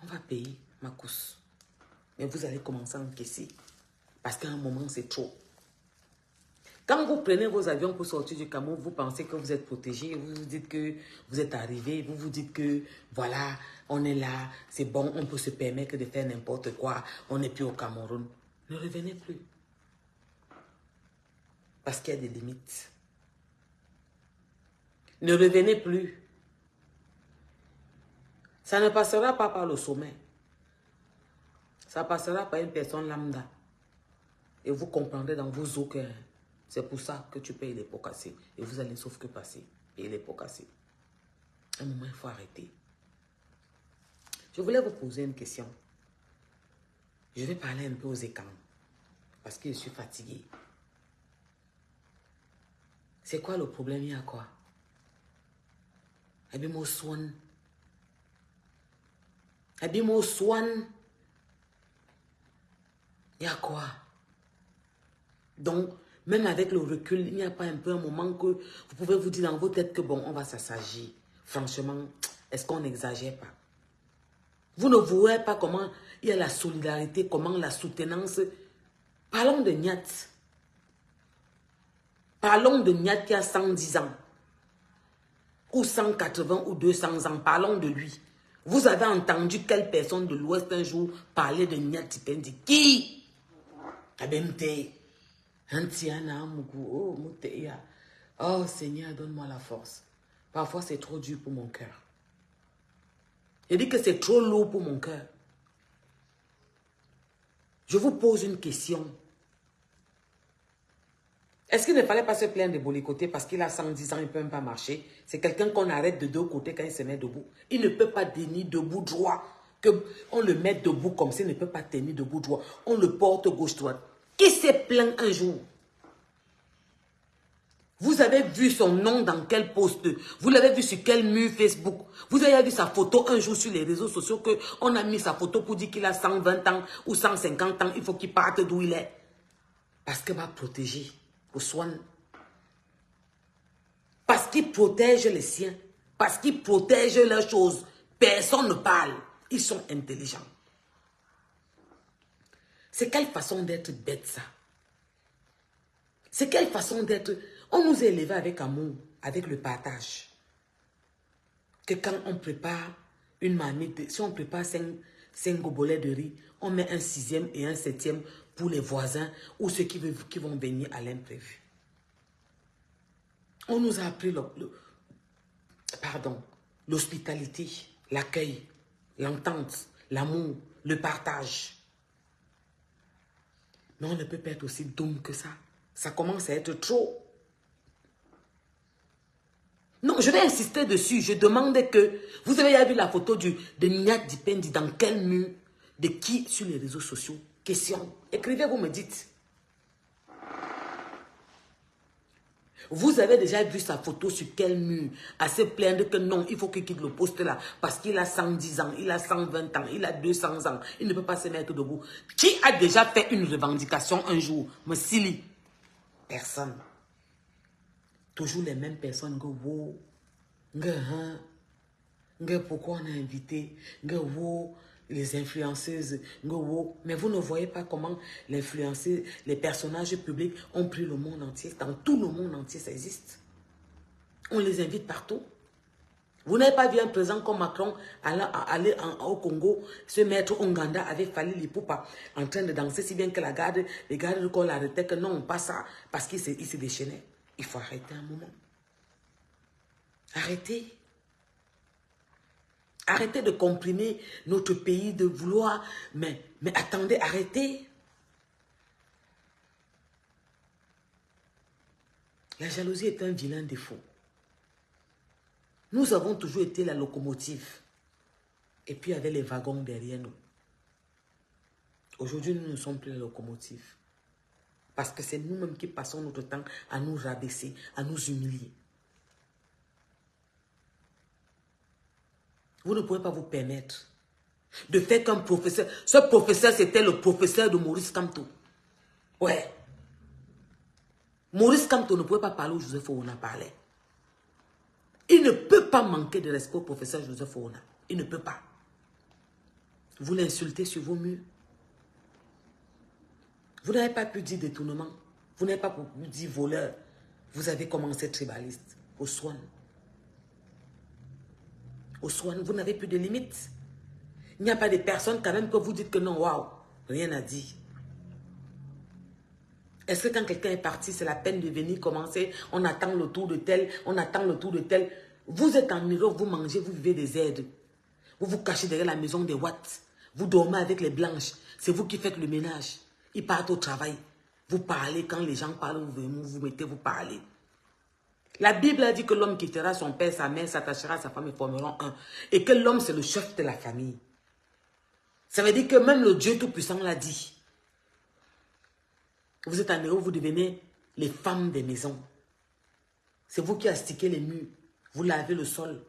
on va payer ma course. Mais vous allez commencer à encaisser. Parce qu'à un moment, c'est trop. Quand vous prenez vos avions pour sortir du Cameroun, vous pensez que vous êtes protégé. Vous vous dites que vous êtes arrivé. Vous vous dites que, voilà, on est là. C'est bon, on peut se permettre de faire n'importe quoi. On n'est plus au Cameroun. Ne revenez plus. Parce qu'il y a des limites. Ne revenez plus. Ça ne passera pas par le sommet. Ça passera par une personne lambda. Et vous comprendrez dans vos os que c'est pour ça que tu payes les pots cassés. Et vous allez sauf que passer. Payer les pots cassés. À un moment, il faut arrêter. Je voulais vous poser une question. Je vais parler un peu aux écrans. Parce que je suis fatiguée. C'est quoi le problème? Il y a quoi? Abimo swan. Abimo swan. Il y a quoi? Donc, même avec le recul, il n'y a pas un peu un moment que vous pouvez vous dire dans vos têtes que bon, on va s'assagir. Franchement, est-ce qu'on n'exagère pas? Vous ne voyez pas comment il y a la solidarité, comment la soutenance. Parlons de Nyat. Parlons de Nyat qui a 110 ans. Ou 180 ou 200 ans. Parlons de lui. Vous avez entendu quelle personne de l'Ouest un jour parler de Nyat Tipendi? Qui? Abemte. Oh Seigneur, donne-moi la force. Parfois c'est trop dur pour mon cœur. Je dis que c'est trop lourd pour mon cœur. Je vous pose une question. Est-ce qu'il ne fallait pas se plaindre de Bolikoté parce qu'il a 110 ans, il ne peut même pas marcher? C'est quelqu'un qu'on arrête de deux côtés quand il se met debout. Il ne peut pas tenir debout droit. On le met debout comme ça, il ne peut pas tenir debout droit. On le porte gauche-droite. Qui s'est plaint un jour? Vous avez vu son nom dans quel post? Vous l'avez vu sur quel mur Facebook? Vous avez vu sa photo un jour sur les réseaux sociaux qu'on a mis sa photo pour dire qu'il a 120 ans ou 150 ans. Il faut qu'il parte d'où il est. Parce qu'il va protéger aux soins. Parce qu'il protège les siens. Parce qu'il protège leurs choses. Personne ne parle. Ils sont intelligents. C'est quelle façon d'être bête ça? C'est quelle façon d'être... On nous a élevés avec amour, avec le partage. Que quand on prépare une marmite, si on prépare 5 gobolets de riz, on met un 6e et un 7e pour les voisins ou ceux qui vont venir à l'imprévu. On nous a appris l'hospitalité, l'accueil, l'entente, l'amour, le partage. Mais on ne peut pas être aussi dumme que ça. Ça commence à être trop. Non, je vais insister dessus. Je demande que... Vous avez vu la photo de Nyat Tipendi dans quel mur? De qui sur les réseaux sociaux? Question. Écrivez, vous me dites. Vous avez déjà vu sa photo sur quel mur? À se plaindre que non, il faut qu'il quitte le poste là. Parce qu'il a 110 ans, il a 120 ans, il a 200 ans. Il ne peut pas se mettre debout. Qui a déjà fait une revendication un jour? Me Sili. Personne. Toujours les mêmes personnes. Pourquoi on a invité? Les influenceuses. Mais vous ne voyez pas comment les influenceuses, les personnages publics ont pris le monde entier. Dans tout le monde entier, ça existe. On les invite partout. Vous n'avez pas vu un président comme Macron aller au Congo, se mettre au Ouganda avec Fali Lipupa en train de danser si bien que les gardes du corps l'arrêtaient que non, pas ça, parce qu'il se déchaînait. Il faut arrêter un moment. Arrêtez. Arrêtez de comprimer notre pays, de vouloir... Mais attendez, arrêtez. La jalousie est un vilain défaut. Nous avons toujours été la locomotive. Et puis il y avait les wagons derrière nous. Aujourd'hui, nous ne sommes plus la locomotive. Parce que c'est nous-mêmes qui passons notre temps à nous rabaisser, à nous humilier. Vous ne pouvez pas vous permettre de faire qu'un professeur... Ce professeur, c'était le professeur de Maurice Kamto. Ouais. Maurice Kamto ne pouvait pas parler où Joseph Ouna parlait. Il ne peut pas manquer de respect au professeur Joseph Orona. Il ne peut pas. Vous l'insultez sur vos murs. Vous n'avez pas pu dire détournement. Vous n'avez pas pu dire voleur. Vous avez commencé tribaliste. Au Swan. Au Swan, vous n'avez plus de limites. Il n'y a pas de personnes quand même que vous dites que non, waouh, rien à dire. Est-ce que quand quelqu'un est parti, c'est la peine de venir commencer, on attend le tour de tel, on attend le tour de tel. Vous êtes en Europe, vous mangez, vous vivez des aides. Vous vous cachez derrière la maison des Watts. Vous dormez avec les blanches. C'est vous qui faites le ménage. Ils partent au travail. Vous parlez, quand les gens parlent, vous mettez, vous parlez. La Bible a dit que l'homme quittera son père, sa mère, s'attachera à sa femme et formeront un. Et que l'homme, c'est le chef de la famille. Ça veut dire que même le Dieu Tout-Puissant l'a dit. Vous êtes en Europe, vous devenez les femmes des maisons. C'est vous qui astiquez les murs. Vous lavez le sol.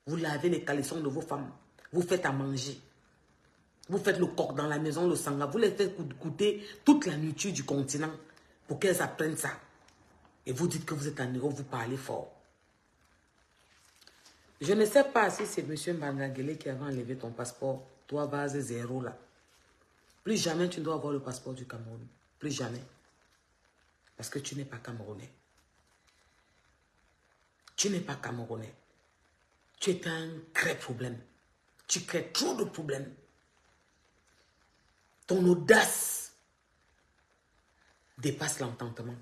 Vous lavez les caleçons de vos femmes. Vous faites à manger. Vous faites le coq dans la maison, le sangha. Vous les faites goûter toute la nourriture du continent pour qu'elles apprennent ça. Et vous dites que vous êtes en Europe, vous parlez fort. Je ne sais pas si c'est M. Mbangangele qui avait enlevé ton passeport. Toi, base 0 là. Plus jamais tu ne dois avoir le passeport du Cameroun. Plus jamais. Parce que tu n'es pas Camerounais. Tu n'es pas Camerounais. Tu es un vrai problème. Tu crées trop de problèmes. Ton audace dépasse l'entendement.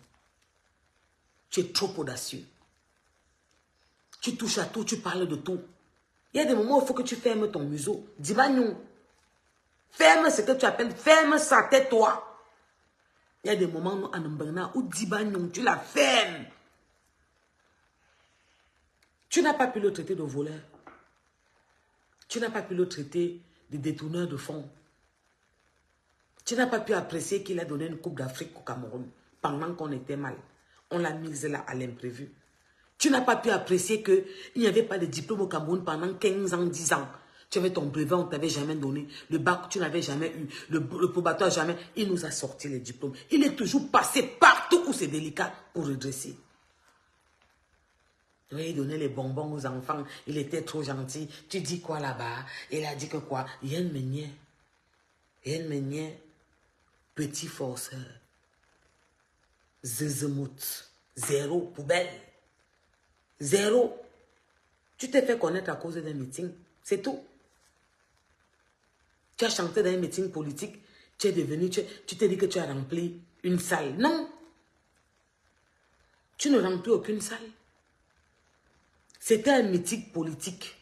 Tu es trop audacieux. Tu touches à tout, tu parles de tout. Il y a des moments où il faut que tu fermes ton museau. Dis bagnon. Ferme ce que tu appelles, ferme ça, tais-toi. Il y a des moments où dis bagnon, tu la fermes. Tu n'as pas pu le traiter de voleur. Tu n'as pas pu le traiter de détourneur de fonds. Tu n'as pas pu apprécier qu'il a donné une coupe d'Afrique au Cameroun pendant qu'on était mal. On l'a mise là à l'imprévu. Tu n'as pas pu apprécier qu'il n'y avait pas de diplôme au Cameroun pendant 15 ans, 10 ans. Tu avais ton brevet, on ne t'avait jamais donné. Le bac, tu n'avais jamais eu. Le probatoire, jamais. Il nous a sorti les diplômes. Il est toujours passé partout où c'est délicat pour redresser. Oui, il donnait les bonbons aux enfants. Il était trop gentil. Tu dis quoi là-bas? Il a dit que quoi? Yen Meunier. Yen Meunier. Petit forceur. Zezemout. Zéro poubelle. Zéro. Tu t'es fait connaître à cause d'un meeting. C'est tout. Tu as chanté dans un meeting politique. Tu es devenu, tu t'es dit que tu as rempli une salle. Non. Tu ne remplis aucune salle. C'était un meeting politique.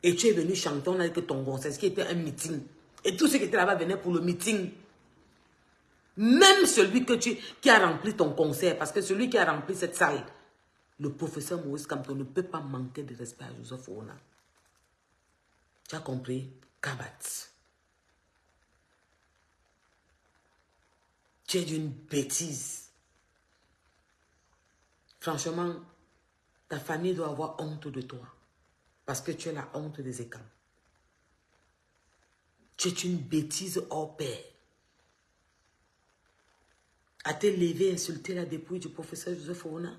Et tu es venu chanter, on a dit que ton conseil, ce qui était un meeting. Et tous ceux qui étaient là-bas venaient pour le meeting. Même celui qui a rempli ton concert, parce que celui qui a rempli cette salle, le professeur Maurice Kamto ne peut pas manquer de respect à Joseph Orona. Tu as compris? Kabat. Tu es d'une bêtise. Franchement, ta famille doit avoir honte de toi. Parce que tu es la honte des écrans. Tu es une bêtise hors pair. À te lever, insulter la dépouille du professeur Joseph Orona.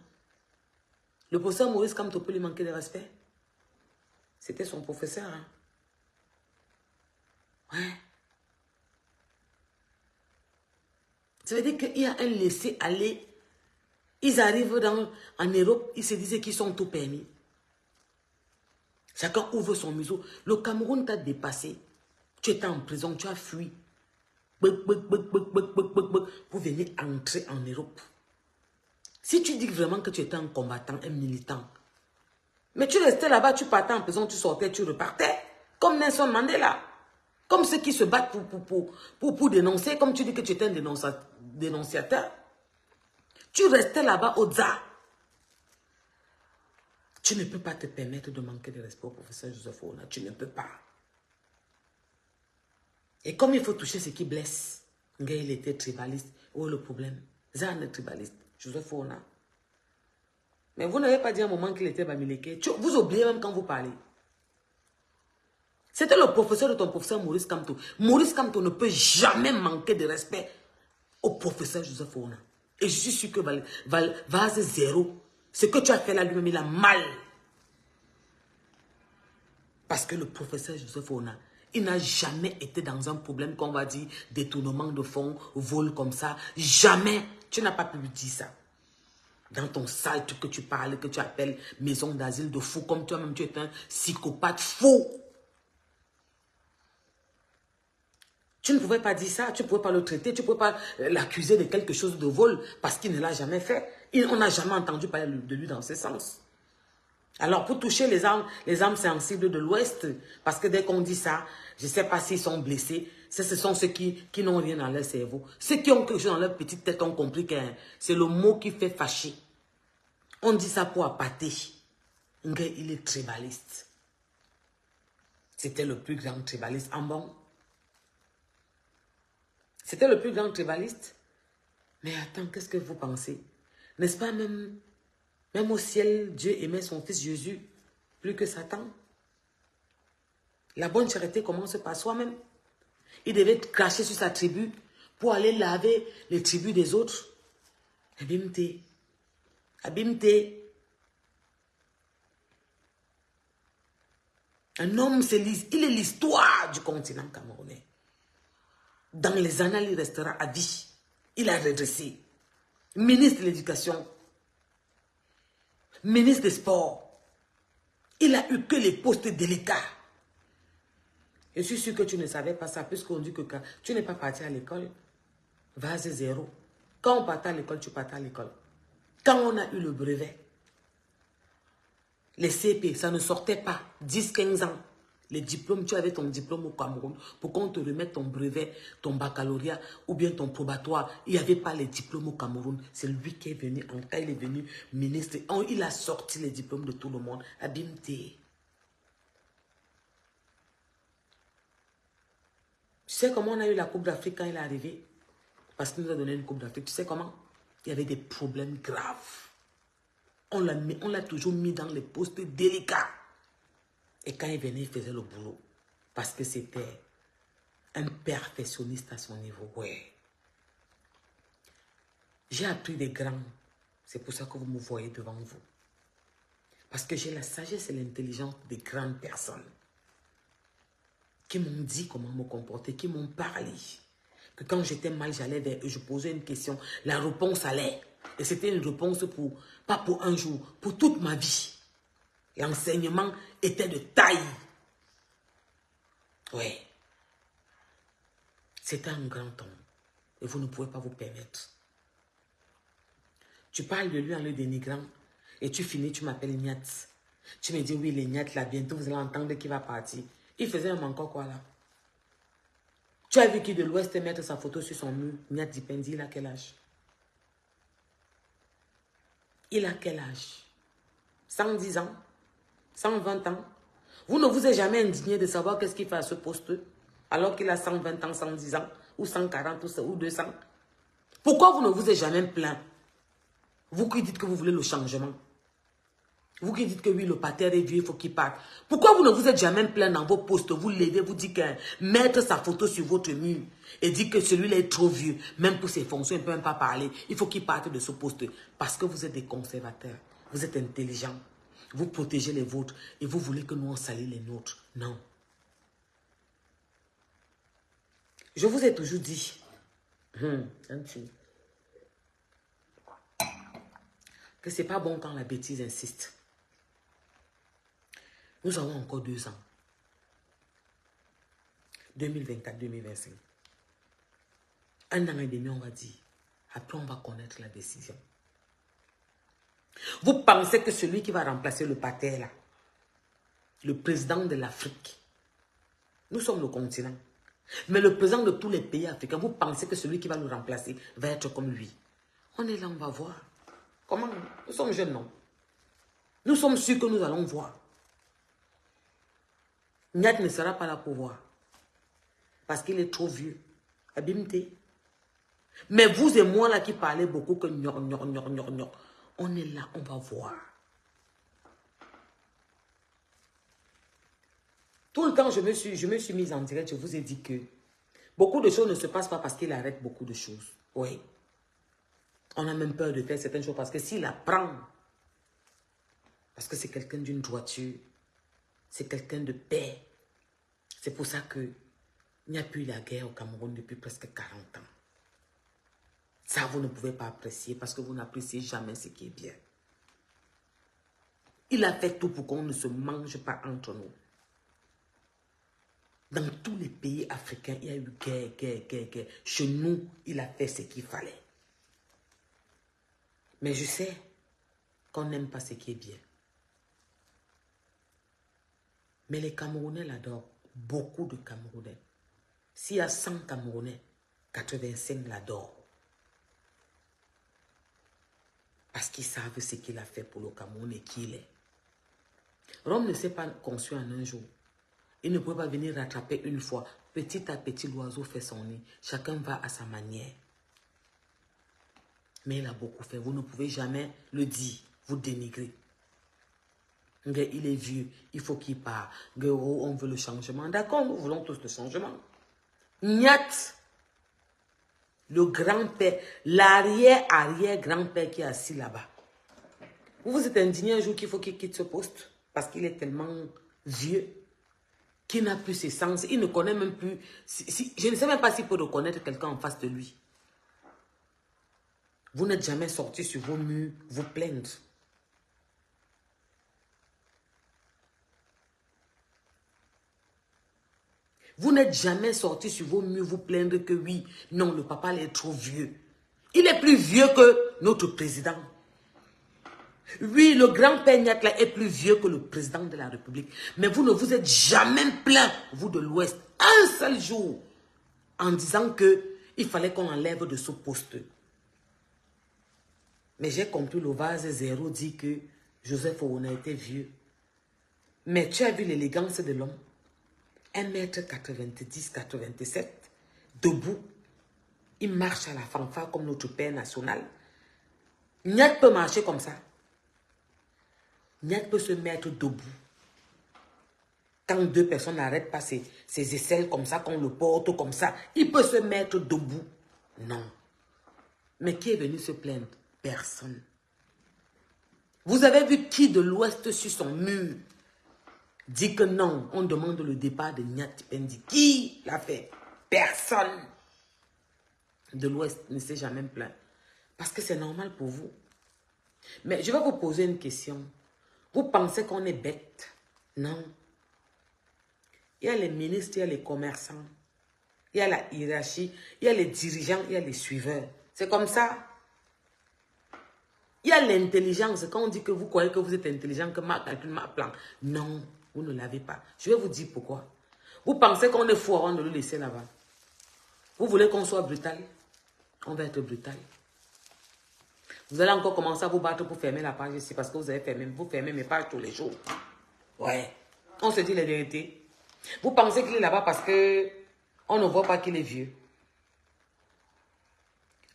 Le professeur Maurice Kamto peut lui manquer de respect. C'était son professeur. Hein? Ouais. Ça veut dire qu'il y a un laisser-aller. Ils arrivent en Europe, ils se disaient qu'ils sont tout permis. Chacun ouvre son museau. Le Cameroun t'a dépassé. Tu étais en prison, tu as fui. Pour venir entrer en Europe. Si tu dis vraiment que tu étais un combattant, un militant, mais tu restais là-bas, tu partais en prison, tu sortais, tu repartais. Comme Nelson Mandela. Comme ceux qui se battent pour dénoncer, comme tu dis que tu étais un dénonciateur. Tu restais là-bas au ZA. Tu ne peux pas te permettre de manquer de respect au professeur Joseph Orona. Tu ne peux pas. Et comme il faut toucher ce qui blesse, il était tribaliste. Où est le problème? Zan est tribaliste. Joseph Orona. Mais vous n'avez pas dit à un moment qu'il était Bamileke. Vous oubliez même quand vous parlez. C'était le professeur de ton professeur Maurice Kamto. Maurice Kamto ne peut jamais manquer de respect au professeur Joseph Orona. Et je suis sûr que Vase 0 Ce que tu as fait là, lui-même, il a mal. Parce que le professeur Joseph Ona, il n'a jamais été dans un problème qu'on va dire détournement de fonds, vol comme ça. Jamais. Tu n'as pas pu lui dire ça. Dans ton sale truc que tu parles, que tu appelles maison d'asile de fou, comme toi-même, tu es un psychopathe fou. Tu ne pouvais pas dire ça, tu ne pouvais pas le traiter, tu ne pouvais pas l'accuser de quelque chose de vol parce qu'il ne l'a jamais fait. On n'a jamais entendu parler de lui dans ce sens. Alors, pour toucher les âmes sensibles de l'Ouest, parce que dès qu'on dit ça, je ne sais pas s'ils sont blessés, ce sont ceux qui n'ont rien dans leur cerveau. Ceux qui ont quelque chose dans leur petite tête ont compris que c'est le mot qui fait fâcher. On dit ça pour appâter. Il est tribaliste. C'était le plus grand tribaliste en bon. C'était le plus grand tribaliste. Mais attends, qu'est-ce que vous pensez? N'est-ce pas même au ciel, Dieu aimait son fils Jésus plus que Satan? La bonne charité commence par soi-même. Il devait cracher sur sa tribu pour aller laver les tribus des autres. Abimte. Abimte. Un homme, il est l'histoire du continent camerounais. Dans les annales, il restera à vie. Il a redressé. Ministre de l'Éducation. Ministre des Sports. Il a eu que les postes délicats. Je suis sûr que tu ne savais pas ça, puisqu'on dit que quand tu n'es pas parti à l'école, base zéro. Quand on partait à l'école, tu partais à l'école. Quand on a eu le brevet, les CP, ça ne sortait pas. 10-15 ans. Les diplômes, tu avais ton diplôme au Cameroun. Pour qu'on te remette ton brevet, ton baccalauréat ou bien ton probatoire, il n'y avait pas les diplômes au Cameroun. C'est lui qui est venu, en cas il est venu ministre. Il a sorti les diplômes de tout le monde. Abimte. Tu sais comment on a eu la Coupe d'Afrique quand il est arrivé? Parce qu'il nous a donné une Coupe d'Afrique. Tu sais comment? Il y avait des problèmes graves. On l'a toujours mis dans les postes délicats. Et quand il venait, il faisait le boulot. Parce que c'était un perfectionniste à son niveau. Ouais. J'ai appris des grands. C'est pour ça que vous me voyez devant vous. Parce que j'ai la sagesse et l'intelligence des grandes personnes. Qui m'ont dit comment me comporter, qui m'ont parlé. Que quand j'étais mal, j'allais vers eux, je posais une question. La réponse allait. Et c'était une réponse pas pour un jour, pour toute ma vie. L'enseignement était de taille. Oui. C'était un grand homme. Et vous ne pouvez pas vous permettre. Tu parles de lui en le dénigrant. Et tu finis, tu m'appelles Niat. Tu me dis, oui, les Niat, là, bientôt vous allez entendre qu'il va partir. Il faisait un encore quoi, là? Tu as vu qui de l'Ouest mettre sa photo sur son mur? Niat Dipendi, il a quel âge? Il a quel âge? 110 ans? 120 ans? Vous ne vous êtes jamais indigné de savoir qu'est-ce qu'il fait à ce poste alors qu'il a 120 ans, 110 ans, ou 140 ou 200? Pourquoi vous ne vous êtes jamais plaint? Vous qui dites que vous voulez le changement. Vous qui dites que oui, le pater est vieux, il faut qu'il parte. Pourquoi vous ne vous êtes jamais plaint dans vos postes? Vous levez, vous dites que mettre sa photo sur votre mur et dire que celui-là est trop vieux, même pour ses fonctions, il ne peut même pas parler. Il faut qu'il parte de ce poste. Parce que vous êtes des conservateurs. Vous êtes intelligents. Vous protégez les vôtres et vous voulez que nous on salit les nôtres. Non. Je vous ai toujours dit que ce n'est pas bon quand la bêtise insiste. Nous avons encore 2 ans. 2024-2025. 1 an et demi, on va dire. Après, on va connaître la décision. Vous pensez que celui qui va remplacer le pater, là, le président de l'Afrique, nous sommes le continent, mais le président de tous les pays africains, vous pensez que celui qui va le remplacer va être comme lui? On est là, on va voir. Comment? Nous sommes jeunes, non? Nous sommes sûrs que nous allons voir. Niat ne sera pas là pour voir. Parce qu'il est trop vieux. Abimte. Mais vous et moi là qui parlez beaucoup que on est là, on va voir. Tout le temps, je me suis mise en direct, je vous ai dit que beaucoup de choses ne se passent pas parce qu'il arrête beaucoup de choses. Oui. On a même peur de faire certaines choses parce que s'il apprend Parce que c'est quelqu'un d'une droiture. C'est quelqu'un de paix. C'est pour ça qu'il n'y a plus la guerre au Cameroun depuis presque 40 ans. Ça, vous ne pouvez pas apprécier parce que vous n'appréciez jamais ce qui est bien. Il a fait tout pour qu'on ne se mange pas entre nous. Dans tous les pays africains, il y a eu guerre. Chez nous, il a fait ce qu'il fallait. Mais je sais qu'on n'aime pas ce qui est bien. Mais les Camerounais l'adorent. Beaucoup de Camerounais. S'il y a 100 Camerounais, 85 l'adorent. Parce qu'ils savent ce qu'il a fait pour le Cameroun et qui il est. Rome ne s'est pas conçu en un jour. Il ne peut pas venir rattraper une fois. Petit à petit, l'oiseau fait son nid. Chacun va à sa manière. Mais il a beaucoup fait. Vous ne pouvez jamais le dire. Vous dénigrez. Il est vieux. Il faut qu'il parte. On veut le changement. D'accord, nous voulons tous le changement. Nyat. Le grand-père. L'arrière-arrière-grand-père qui est assis là-bas. Vous vous êtes indigné un jour qu'il faut qu'il quitte ce poste. Parce qu'il est tellement vieux. Qu'il n'a plus ses sens. Il ne connaît même plus. Je ne sais même pas s'il peut reconnaître quelqu'un en face de lui. Vous n'êtes jamais sorti sur vos murs vous plaindre. Vous n'êtes jamais sorti sur vos murs vous plaindre que oui, non, le papa il est trop vieux. Il est plus vieux que notre président. Oui, le grand-père Nyatla est plus vieux que le président de la République. Mais vous ne vous êtes jamais plaint, vous de l'Ouest, un seul jour, en disant qu'il fallait qu'on enlève de ce poste. Mais j'ai compris, le vase zéro dit que Joseph Ouna était vieux. Mais tu as vu l'élégance de l'homme. 1,90 m, 87, debout. Il marche à la fanfare comme notre père national. Nyat peut marcher comme ça. Nyat peut se mettre debout. Quand deux personnes n'arrêtent pas ses aisselles comme ça, qu'on le porte comme ça, il peut se mettre debout. Non. Mais qui est venu se plaindre? Personne. Vous avez vu qui de l'Ouest sur son mur dit que non, on demande le départ de Nyat Pendi. Qui l'a fait? Personne de l'Ouest ne s'est jamais plaint. Parce que c'est normal pour vous. Mais je vais vous poser une question. Vous pensez qu'on est bête? Non. Il y a les ministres, il y a les commerçants, il y a la hiérarchie, il y a les dirigeants, il y a les suiveurs. C'est comme ça. Il y a l'intelligence. Quand on dit que vous croyez que vous êtes intelligent, que ma calcul, ma plan. Non, vous ne l'avez pas. Je vais vous dire pourquoi. Vous pensez qu'on est fou avant de le laisser là-bas. Vous voulez qu'on soit brutal? On va être brutal. Vous allez encore commencer à vous battre pour fermer la page ici parce que vous avez fermé. Vous fermez mes pages tous les jours. Ouais. On se dit la vérité. Vous pensez qu'il est là-bas parce que on ne voit pas qu'il est vieux.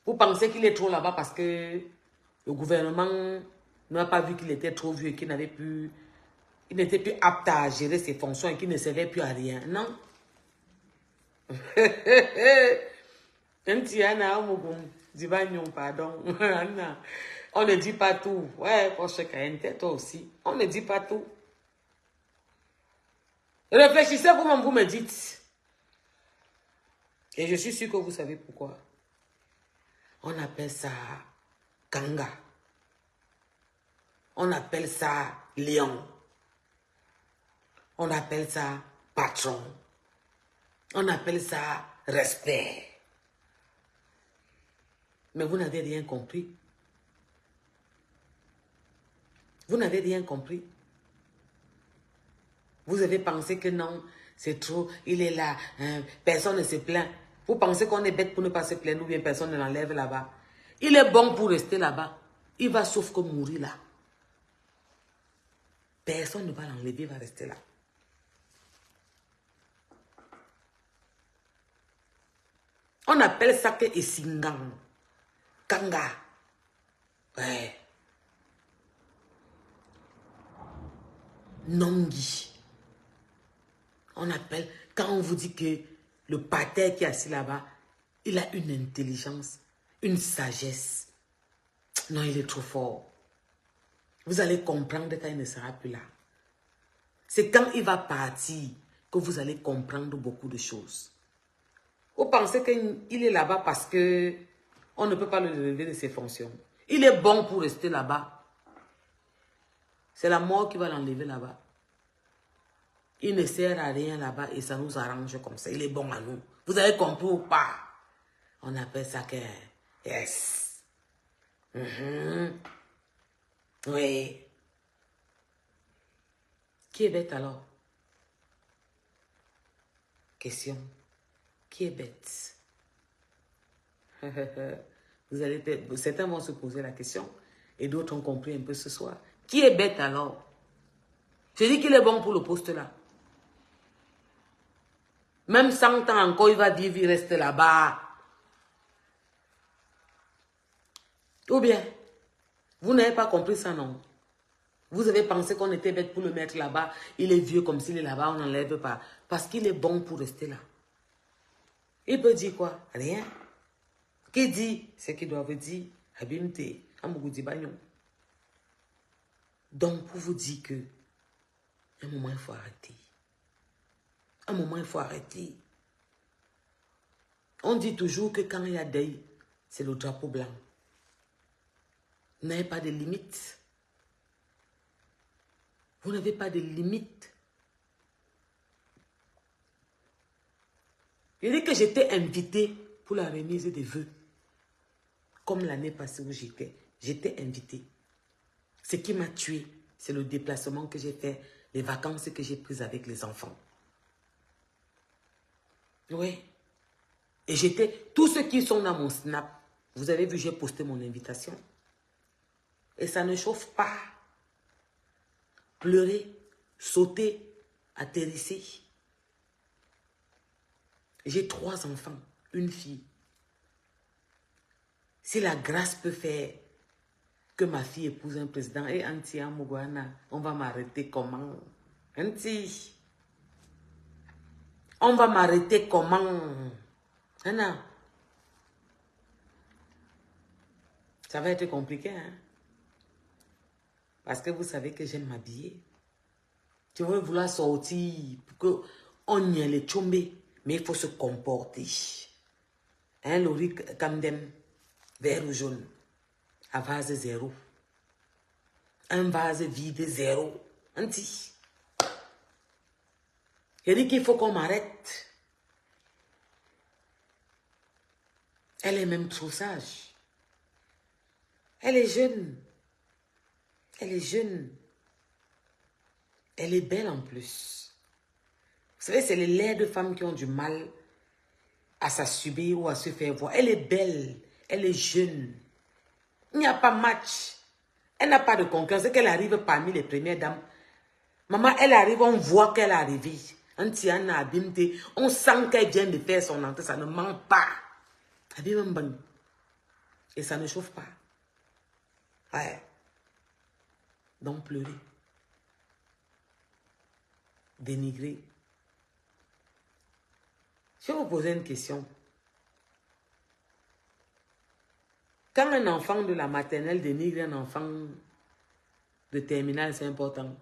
Vous pensez qu'il est trop là-bas parce que le gouvernement n'a pas vu qu'il était trop vieux et qu'il n'avait plus... Il n'était plus apte à gérer ses fonctions et qu'il ne servait plus à rien. Non. Pardon. On ne dit pas tout. Ouais, pour chacun une tête aussi. On ne dit pas tout. Réfléchissez vous-même, vous me dites. Et je suis sûr que vous savez pourquoi. On appelle ça Kanga. On appelle ça lion. On appelle ça patron. On appelle ça respect. Mais vous n'avez rien compris. Vous n'avez rien compris. Vous avez pensé que non, c'est trop, il est là, hein, personne ne se plaint. Vous pensez qu'on est bête pour ne pas se plaindre ou bien personne ne l'enlève là-bas. Il est bon pour rester là-bas. Il va sauf que mourir là. Personne ne va l'enlever, il va rester là. On appelle ça que Isingang. Kanga. Ouais. Nongi. On appelle, quand on vous dit que le pater qui est assis là-bas, il a une intelligence, une sagesse. Non, il est trop fort. Vous allez comprendre quand il ne sera plus là. C'est quand il va partir que vous allez comprendre beaucoup de choses. Vous pensez qu'il est là-bas parce que on ne peut pas le lever de ses fonctions. Il est bon pour rester là-bas. C'est la mort qui va l'enlever là-bas. Il ne sert à rien là-bas et ça nous arrange comme ça. Il est bon à nous. Vous avez compris ou pas? On appelle ça que... Yes. Oui. Qui est bête alors? Question. Qui est bête? Certains vont se poser la question et d'autres ont compris un peu ce soir. Qui est bête alors? Je dis qu'il est bon pour le poste là. Même 100 ans encore, il va vivre, il reste là-bas. Ou bien, vous n'avez pas compris ça, non? Vous avez pensé qu'on était bête pour le mettre là-bas. Il est vieux comme s'il est là-bas, on n'enlève pas. Parce qu'il est bon pour rester là. Il peut dire quoi? Rien. Qui dit ce qu'il doit dire? Habimte, Amogoudi Bagnon. Donc, pour vous dire que, à un moment, il faut arrêter. À un moment, il faut arrêter. On dit toujours que quand il y a deuil, c'est le drapeau blanc. Vous n'avez pas de limites. Vous n'avez pas de limites. Je dis que j'étais invitée pour la remise des vœux. Comme l'année passée où j'étais invitée. Ce qui m'a tué, c'est le déplacement que j'ai fait, les vacances que j'ai prises avec les enfants. Oui. Et j'étais, tous ceux qui sont dans mon snap, vous avez vu, j'ai posté mon invitation. Et ça ne chauffe pas. Pleurer, sauter, atterrisser. J'ai 3 enfants, une fille. Si la grâce peut faire que ma fille épouse un président, et Anti Amouguana, on va m'arrêter comment? Anti, on va m'arrêter comment? Anna, ça va être compliqué, hein? Parce que vous savez que j'aime m'habiller. Tu veux vouloir sortir pour qu'on y ait les chombés, mais il faut se comporter. Un lori camdem, vert ou jaune, à vase 0. Un vase vide 0. Anti. Il dit qu'il faut qu'on m'arrête. Elle est même trop sage. Elle est jeune. Elle est jeune. Elle est belle en plus. Vous savez, c'est les laides femmes qui ont du mal à s'assumer ou à se faire voir. Elle est belle. Elle est jeune. Il n'y a pas match. Elle n'a pas de concurrence. C'est qu'elle arrive parmi les premières dames. Maman, elle arrive, on voit qu'elle est arrivée. On sent qu'elle vient de faire son entrée. Ça ne ment pas. Et ça ne chauffe pas. Ouais. Donc pleurer. Dénigrer. Je vais vous poser une question. Quand un enfant de la maternelle dénigre un enfant de terminale, c'est important.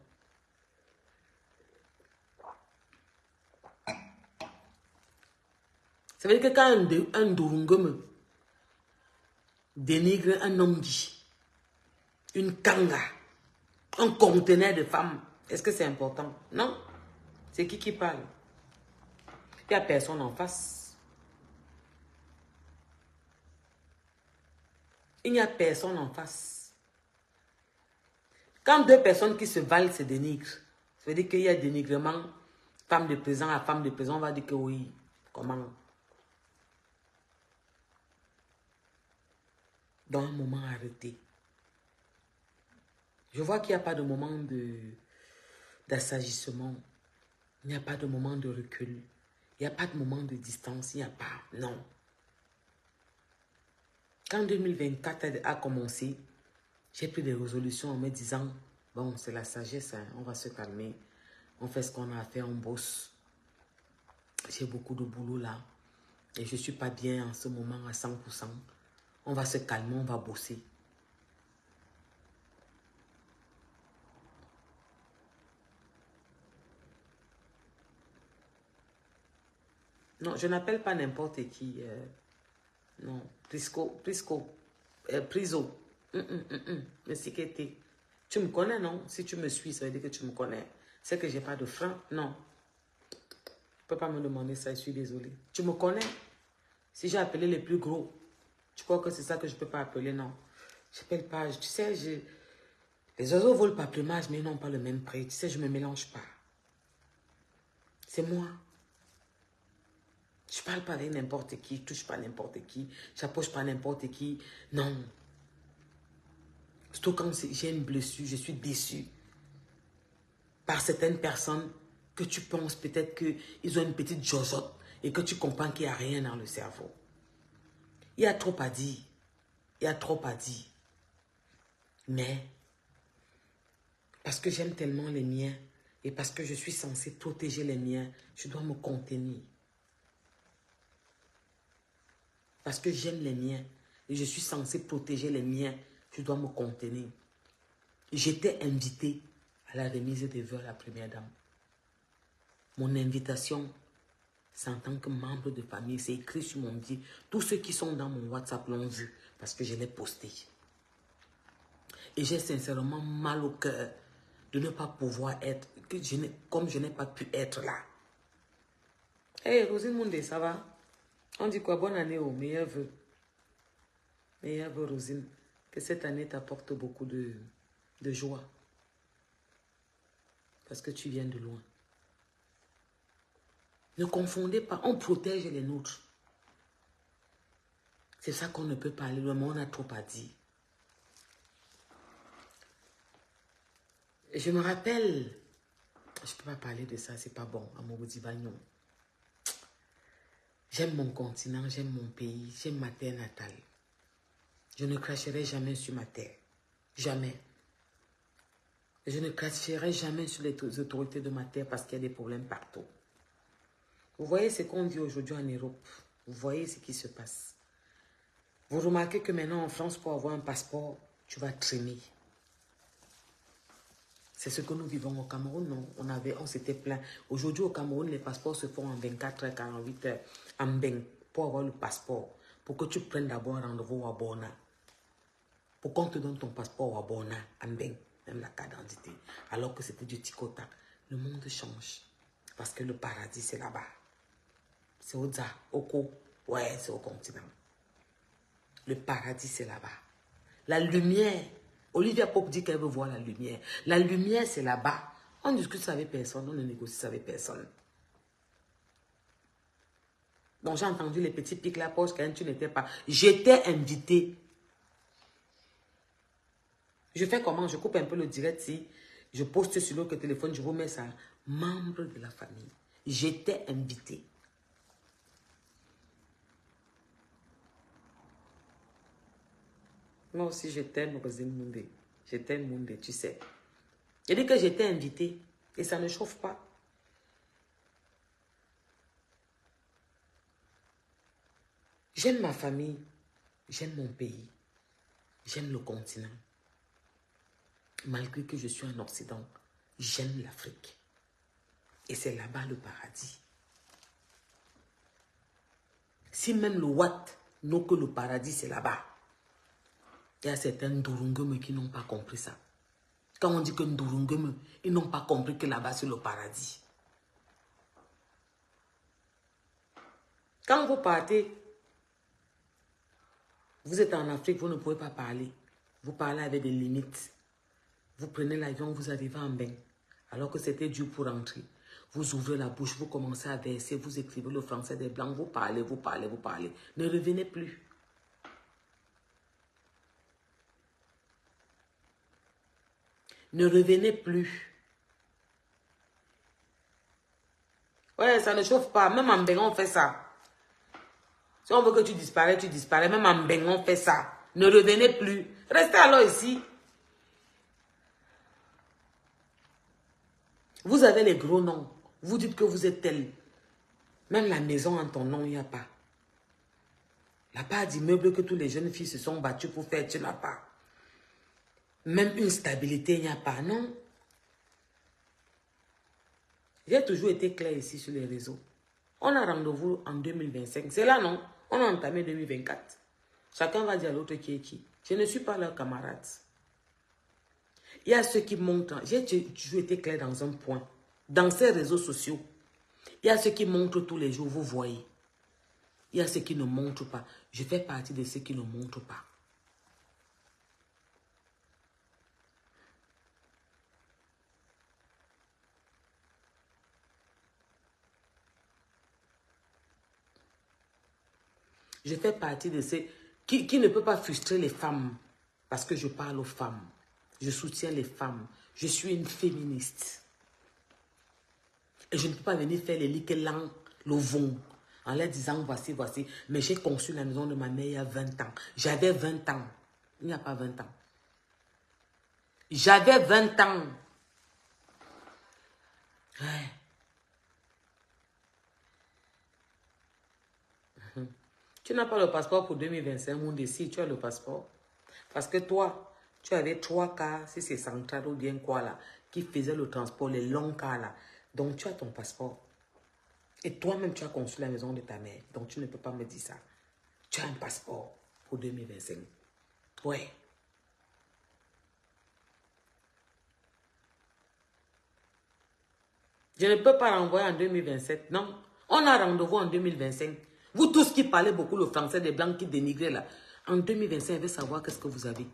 Ça veut dire que quand un Durungum dénigre un homme dit, une kanga, un conteneur de femmes, est-ce que c'est important? Non. C'est qui parle? Il n'y a personne en face. Il n'y a personne en face. Quand 2 personnes qui se valent se dénigrent, ça veut dire qu'il y a dénigrement, femme de présent à femme de présent, on va dire que oui. Comment? Dans un moment arrêté. Je vois qu'il n'y a pas de moment d'assagissement. Il n'y a pas de moment de recul. Il n'y a pas de moment de distance. Il n'y a pas. Non. Quand 2024 a commencé, j'ai pris des résolutions en me disant, bon, c'est la sagesse, hein, on va se calmer. On fait ce qu'on a à faire, on bosse. J'ai beaucoup de boulot là. Et je ne suis pas bien en ce moment à 100%. On va se calmer, on va bosser. Non, je n'appelle pas n'importe qui. Non, Prisco. Priso. Merci Kété. Tu me connais, non? Si tu me suis, ça veut dire que tu me connais. C'est que j'ai pas de frein? Non. Tu peux pas me demander ça, je suis désolée. Tu me connais? Si j'ai appelé les plus gros, tu crois que c'est ça que je peux pas appeler? Non. Je n'appelle pas. Tu sais, les oiseaux volent par plumage, mais ils n'ont pas le même prix. Tu sais, je ne me mélange pas. C'est moi. Je ne parle pas avec n'importe qui, je ne touche pas n'importe qui, je n'approche pas n'importe qui. Non. Surtout quand j'ai une blessure, je suis déçue par certaines personnes que tu penses peut-être qu'ils ont une petite jojotte et que tu comprends qu'il n'y a rien dans le cerveau. Il y a trop à dire. Il y a trop à dire. Mais, parce que j'aime tellement les miens et parce que je suis censée protéger les miens, je dois me contenir. Parce que j'aime les miens et je suis censée protéger les miens, je dois me contenir. J'étais invitée à la remise des vœux à la première dame. Mon invitation, c'est en tant que membre de famille, c'est écrit sur mon billet. Tous ceux qui sont dans mon WhatsApp l'ont vu parce que je l'ai posté. Et j'ai sincèrement mal au cœur de ne pas pouvoir être, comme je n'ai pas pu être là. Hey, Rosine Moundé, ça va? On dit quoi? Bonne année, au meilleur vœu. Meilleur vœu, Rosine. Que cette année t'apporte beaucoup de joie. Parce que tu viens de loin. Ne confondez pas, on protège les nôtres. C'est ça qu'on ne peut pas aller loin, mais on a trop à dire. Je me rappelle, je ne peux pas parler de ça, c'est pas bon, Amoureux Bagnon. J'aime mon continent, j'aime mon pays, j'aime ma terre natale. Je ne cracherai jamais sur ma terre. Jamais. Je ne cracherai jamais sur les autorités de ma terre parce qu'il y a des problèmes partout. Vous voyez ce qu'on dit aujourd'hui en Europe. Vous voyez ce qui se passe. Vous remarquez que maintenant en France, pour avoir un passeport, tu vas traîner. C'est ce que nous vivons au Cameroun, non? On s'était plaint. Aujourd'hui au Cameroun, les passeports se font en 24 heures, 48 heures, en bain, pour avoir le passeport. Pour que tu prennes d'abord un rendez-vous à Bona. Pour qu'on te donne ton passeport à Bona, en bain, même la carte d'identité. Alors que c'était du tic-au-tac. Le monde change. Parce que le paradis, c'est là-bas. C'est au Za, au Ko. Ouais, c'est au continent. Le paradis, c'est là-bas. La lumière. Olivia Pope dit qu'elle veut voir la lumière. La lumière, c'est là-bas. On discute avec personne, on ne négocie avec personne. Donc, j'ai entendu les petits pics la poche quand tu n'étais pas. J'étais invitée. Je fais comment? Je coupe un peu le direct si je poste sur l'autre téléphone, je vous mets ça. Membre de la famille. J'étais invitée. Moi aussi, je t'aime, Rosine Moundé. Je t'aime, Moundé, tu sais. J'ai dit que j'étais invitée et ça ne chauffe pas. J'aime ma famille, j'aime mon pays, j'aime le continent. Malgré que je suis en Occident, j'aime l'Afrique. Et c'est là-bas le paradis. Si même le Watt n'a que le paradis, c'est là-bas. Il y a certains Ndurungeme qui n'ont pas compris ça. Quand on dit que Ndurungeme, ils n'ont pas compris que là-bas, c'est le paradis. Quand vous partez, vous êtes en Afrique, vous ne pouvez pas parler. Vous parlez avec des limites. Vous prenez l'avion, vous arrivez en bain. Alors que c'était dur pour entrer. Vous ouvrez la bouche, vous commencez à verser, vous écrivez le français des blancs, vous parlez, vous parlez, vous parlez. Ne revenez plus. Ne revenez plus. Ouais, ça ne chauffe pas. Même en bain, on fait ça. Si on veut que tu disparais, tu disparais. Même en bain, on fait ça. Ne revenez plus. Restez alors ici. Vous avez les gros noms. Vous dites que vous êtes tel. Même la maison en ton nom, il n'y a pas. La part d'immeuble que toutes les jeunes filles se sont battues pour faire, tu n'as pas. Même une stabilité, il n'y a pas, non? J'ai toujours été clair ici sur les réseaux. On a rendez-vous en 2025. C'est là, non? On a entamé 2024. Chacun va dire à l'autre qui est qui. Je ne suis pas leur camarade. Il y a ceux qui montrent. J'ai toujours été clair dans un point. Dans ces réseaux sociaux, il y a ceux qui montrent tous les jours, vous voyez. Il y a ceux qui ne montrent pas. Je fais partie de ceux qui ne montrent pas. Je fais partie de ceux qui ne peuvent pas frustrer les femmes parce que je parle aux femmes. Je soutiens les femmes. Je suis une féministe. Et je ne peux pas venir faire les liquelans, le vent, en leur disant voici, voici. Mais j'ai conçu la maison de ma mère il y a 20 ans. J'avais 20 ans. Il n'y a pas 20 ans. J'avais 20 ans. Ouais. Tu n'as pas le passeport pour 2025, mon décide, tu as le passeport. Parce que toi, tu avais 3 cars, si c'est central ou bien quoi là, qui faisaient le transport, les longs cars là. Donc tu as ton passeport. Et toi-même, tu as conçu la maison de ta mère. Donc tu ne peux pas me dire ça. Tu as un passeport pour 2025. Ouais. Je ne peux pas renvoyer en 2027. Non. On a rendez-vous en 2025. Vous tous qui parlez beaucoup le français des blancs qui dénigrent là. En 2025, je veux savoir qu'est-ce que vous avez.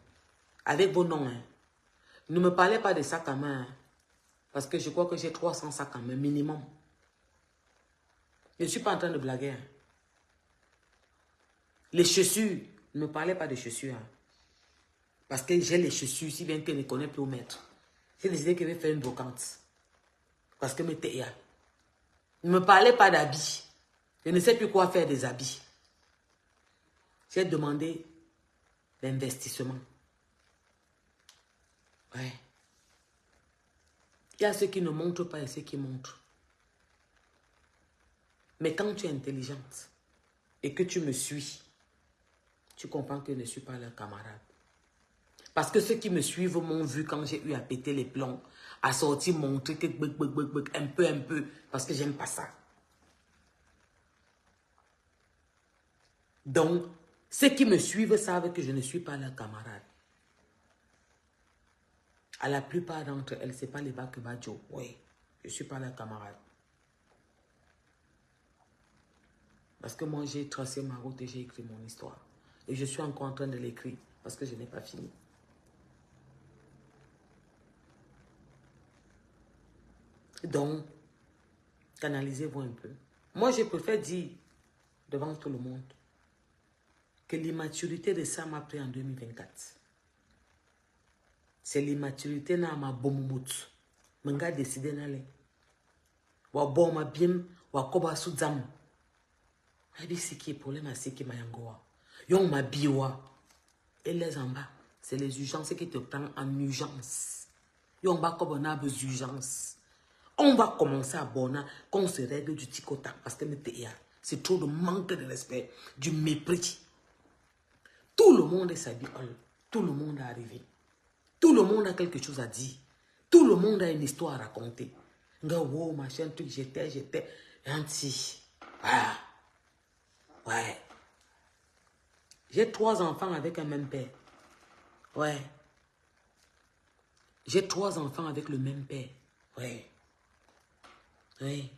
Avec vos noms. Hein. Ne me parlez pas de sacs à main. Hein. Parce que je crois que j'ai 300 sacs à main minimum. Je ne suis pas en train de blaguer. Hein. Les chaussures. Ne me parlez pas de chaussures. Hein. Parce que j'ai les chaussures, si bien que je ne connais plus où mettre. J'ai décidé que je vais faire une brocante. Parce que ne me parlez pas d'habits. Je ne sais plus quoi faire des habits. J'ai demandé l'investissement. Ouais. Il y a ceux qui ne montrent pas et ceux qui montrent. Mais quand tu es intelligente et que tu me suis, tu comprends que je ne suis pas leur camarade. Parce que ceux qui me suivent m'ont vu quand j'ai eu à péter les plombs, à sortir montrer que un peu, parce que j'aime pas ça. Donc, ceux qui me suivent savent que je ne suis pas leur camarade. À la plupart d'entre elles, ce n'est pas les Bakebadjo. Oui, je ne suis pas leur camarade. Parce que moi, j'ai tracé ma route et j'ai écrit mon histoire. Et je suis encore en train de l'écrire parce que je n'ai pas fini. Donc, canalisez-vous un peu. Moi, je préfère dire devant tout le monde que l'immaturité de ça m'a pris en 2024. C'est l'immaturité na ma bomumut. Menga décidé d'aller. Wa bon ma bim, wa koba sudzam. Abi siki problème à siki mayangoa. Yon ma biwa. Et les en bas, c'est les urgences qui te prennent en urgence. Yon ba koba na bez urgence. On va commencer à bonner qu'on se règle du ticotac parce que c'est trop de manque de respect, du mépris. Tout le monde est s'habille, tout le monde est arrivé. Tout le monde a quelque chose à dire. Tout le monde a une histoire à raconter. Wow, machin, truc, j'étais gentil. Ah. Ouais. J'ai 3 enfants avec un même père. Ouais. J'ai 3 enfants avec le même père. Ouais. Oui.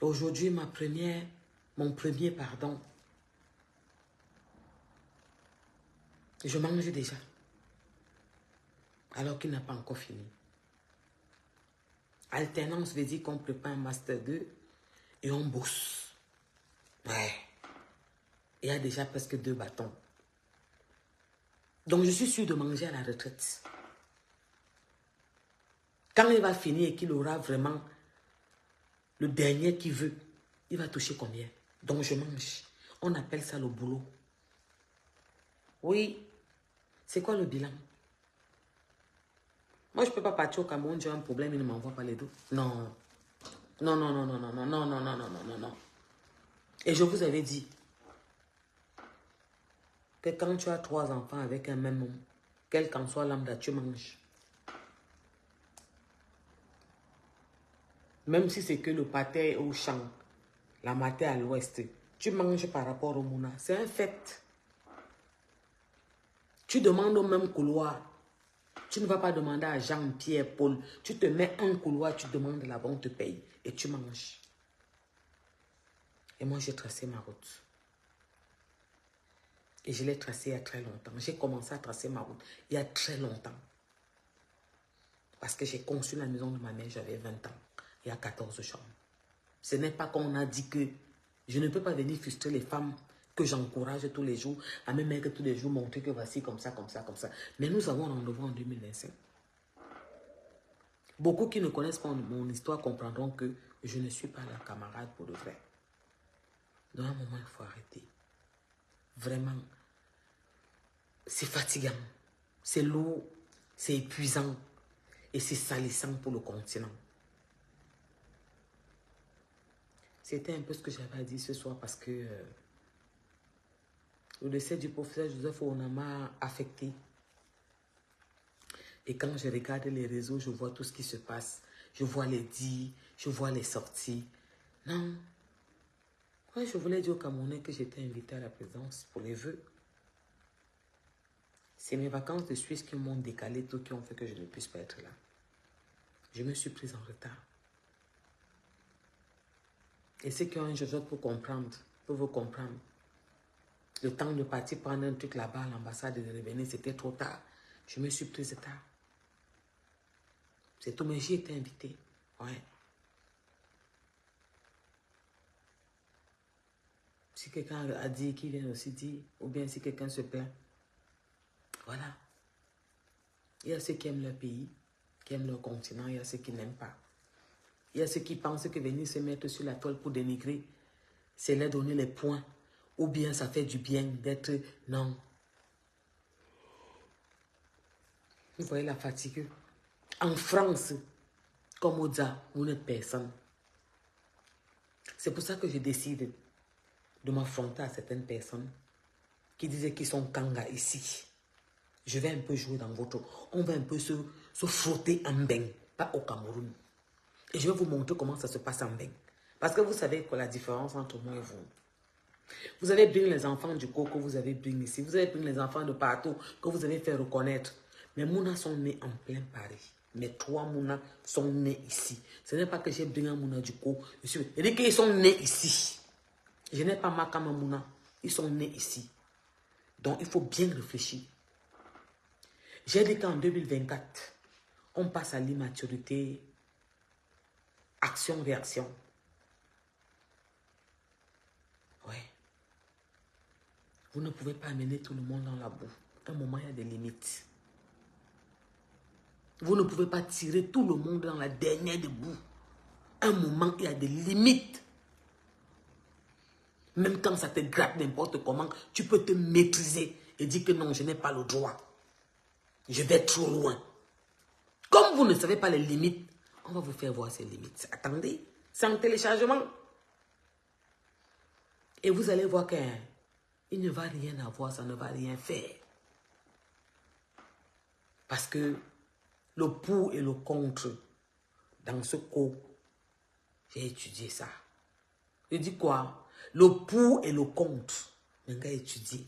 Aujourd'hui, mon premier pardon. Je mange déjà. Alors qu'il n'a pas encore fini. Alternance veut dire qu'on prépare un master 2 et on bosse. Ouais. Il y a déjà presque 2 bâtons. Donc je suis sûr de manger à la retraite. Quand il va finir et qu'il aura vraiment le dernier qu'il veut, il va toucher combien? Donc je mange. On appelle ça le boulot. Oui. C'est quoi le bilan? Moi, je ne peux pas partir au Cameroun, j'ai un problème, il ne m'envoie pas les dos. Non. Non, non, non, non, non, non, non, non, non, non, non, non, non. Et je vous avais dit que quand tu as 3 enfants avec un même homme, quel qu'en soit lambda, tu manges. Même si c'est que le pâté au champ, la maté à l'ouest, tu manges par rapport au mouna. C'est un fait. Tu demandes au même couloir. Tu ne vas pas demander à Jean, Pierre, Paul. Tu te mets un couloir, tu demandes là-bas, on te paye. Et tu manges. Et moi, j'ai tracé ma route. Et je l'ai tracée il y a très longtemps. J'ai commencé à tracer ma route il y a très longtemps. Parce que j'ai conçu la maison de ma mère, j'avais 20 ans. Il y a 14 chambres. Ce n'est pas qu'on a dit que je ne peux pas venir frustrer les femmes que j'encourage tous les jours, à me mettre tous les jours, montrer que voici comme ça, comme ça, comme ça. Mais nous avons rendez-vous en 2025. Beaucoup qui ne connaissent pas mon histoire comprendront que je ne suis pas leur camarade pour le vrai. Dans un moment, il faut arrêter. Vraiment, c'est fatigant, c'est lourd, c'est épuisant et c'est salissant pour le continent. C'était un peu ce que j'avais à dire ce soir parce que le décès du professeur Joseph Ouna m'a affecté. Et quand je regarde les réseaux, je vois tout ce qui se passe. Je vois les dits, je vois les sorties. Non. Ouais, je voulais dire aux Camerounais que j'étais invitée à la présidence pour les vœux. C'est mes vacances de Suisse qui m'ont décalé, tout qui ont fait que je ne puisse pas être là. Je me suis prise en retard. Et ceux qui ont un jojo pour comprendre, pour vous comprendre. Le temps de partir prendre un truc là-bas à l'ambassade et de revenir, c'était trop tard. Je me suis prise tard. C'est tout, mais j'y étais invité. Ouais. Si quelqu'un a dit, qu'il vient aussi dire, ou bien si quelqu'un se plaint. Voilà. Il y a ceux qui aiment leur pays, qui aiment leur continent, il y a ceux qui n'aiment pas. Il y a ceux qui pensent que venir se mettre sur la toile pour dénigrer, c'est leur donner les points. Ou bien ça fait du bien d'être... Non. Vous voyez la fatigue. En France, comme Oza, vous n'êtes personne. C'est pour ça que je décide de m'affronter à certaines personnes qui disaient qu'ils sont Kanga ici. Je vais un peu jouer dans votre... On va un peu se frotter en bain, pas au Cameroun. Et je vais vous montrer comment ça se passe en bain. Parce que vous savez quoi la différence entre moi et vous. Vous avez bien les enfants du Coco, vous avez bien ici. Vous avez bien les enfants de partout que vous avez fait reconnaître. Mais Mouna sont nés en plein Paris. Mes 3 Mouna sont nés ici. Ce n'est pas que j'ai bien un Mouna du Coco. Je dis qu'ils sont nés ici. Je n'ai pas ma Kama Mouna. Ils sont nés ici. Donc il faut bien réfléchir. J'ai dit qu'en 2024, on passe à l'immaturité, action-réaction. Ouais. Vous ne pouvez pas amener tout le monde dans la boue. À un moment, il y a des limites. Vous ne pouvez pas tirer tout le monde dans la dernière des boues. À un moment, il y a des limites. Même quand ça te gratte n'importe comment, tu peux te maîtriser et dire que non, je n'ai pas le droit. Je vais trop loin. Comme vous ne savez pas les limites, on va vous faire voir ces limites. Attendez, c'est en téléchargement. Et vous allez voir qu'il ne va rien avoir, ça ne va rien faire. Parce que le pour et le contre, dans ce cours, j'ai étudié ça. Je dis quoi? Le pour et le contre, les gars étudié.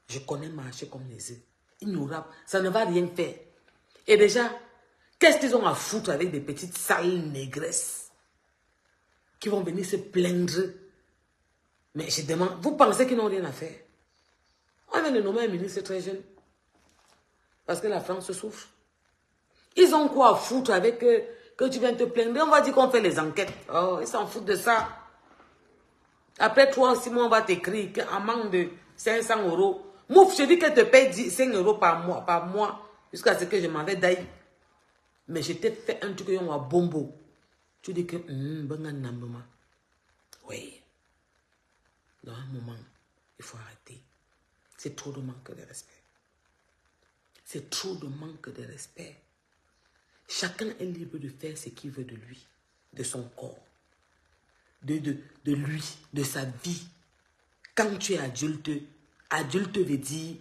Je connais marcher comme les œufs. Ignorable, ça ne va rien faire. Et déjà, qu'est-ce qu'ils ont à foutre avec des petites sales négresses qui vont venir se plaindre? Mais je demande, vous pensez qu'ils n'ont rien à faire? On vient de nommer un ministre très jeune. Parce que la France souffre. Ils ont quoi à foutre avec que tu viens te plaindre? On va dire qu'on fait les enquêtes. Oh, ils s'en foutent de ça. Après 3 ou 6 mois, on va t'écrire qu'en manque de 500 €. Mouf, je dis qu'elle te paye 5 € par mois, jusqu'à ce que je m'en vais d'ailleurs. Mais je t'ai fait un truc à bombo. Tu dis que, oui. Dans un moment, il faut arrêter. C'est trop de manque de respect. C'est trop de manque de respect. Chacun est libre de faire ce qu'il veut de lui, de son corps, de lui, de sa vie. Quand tu es adulte, adulte veut dire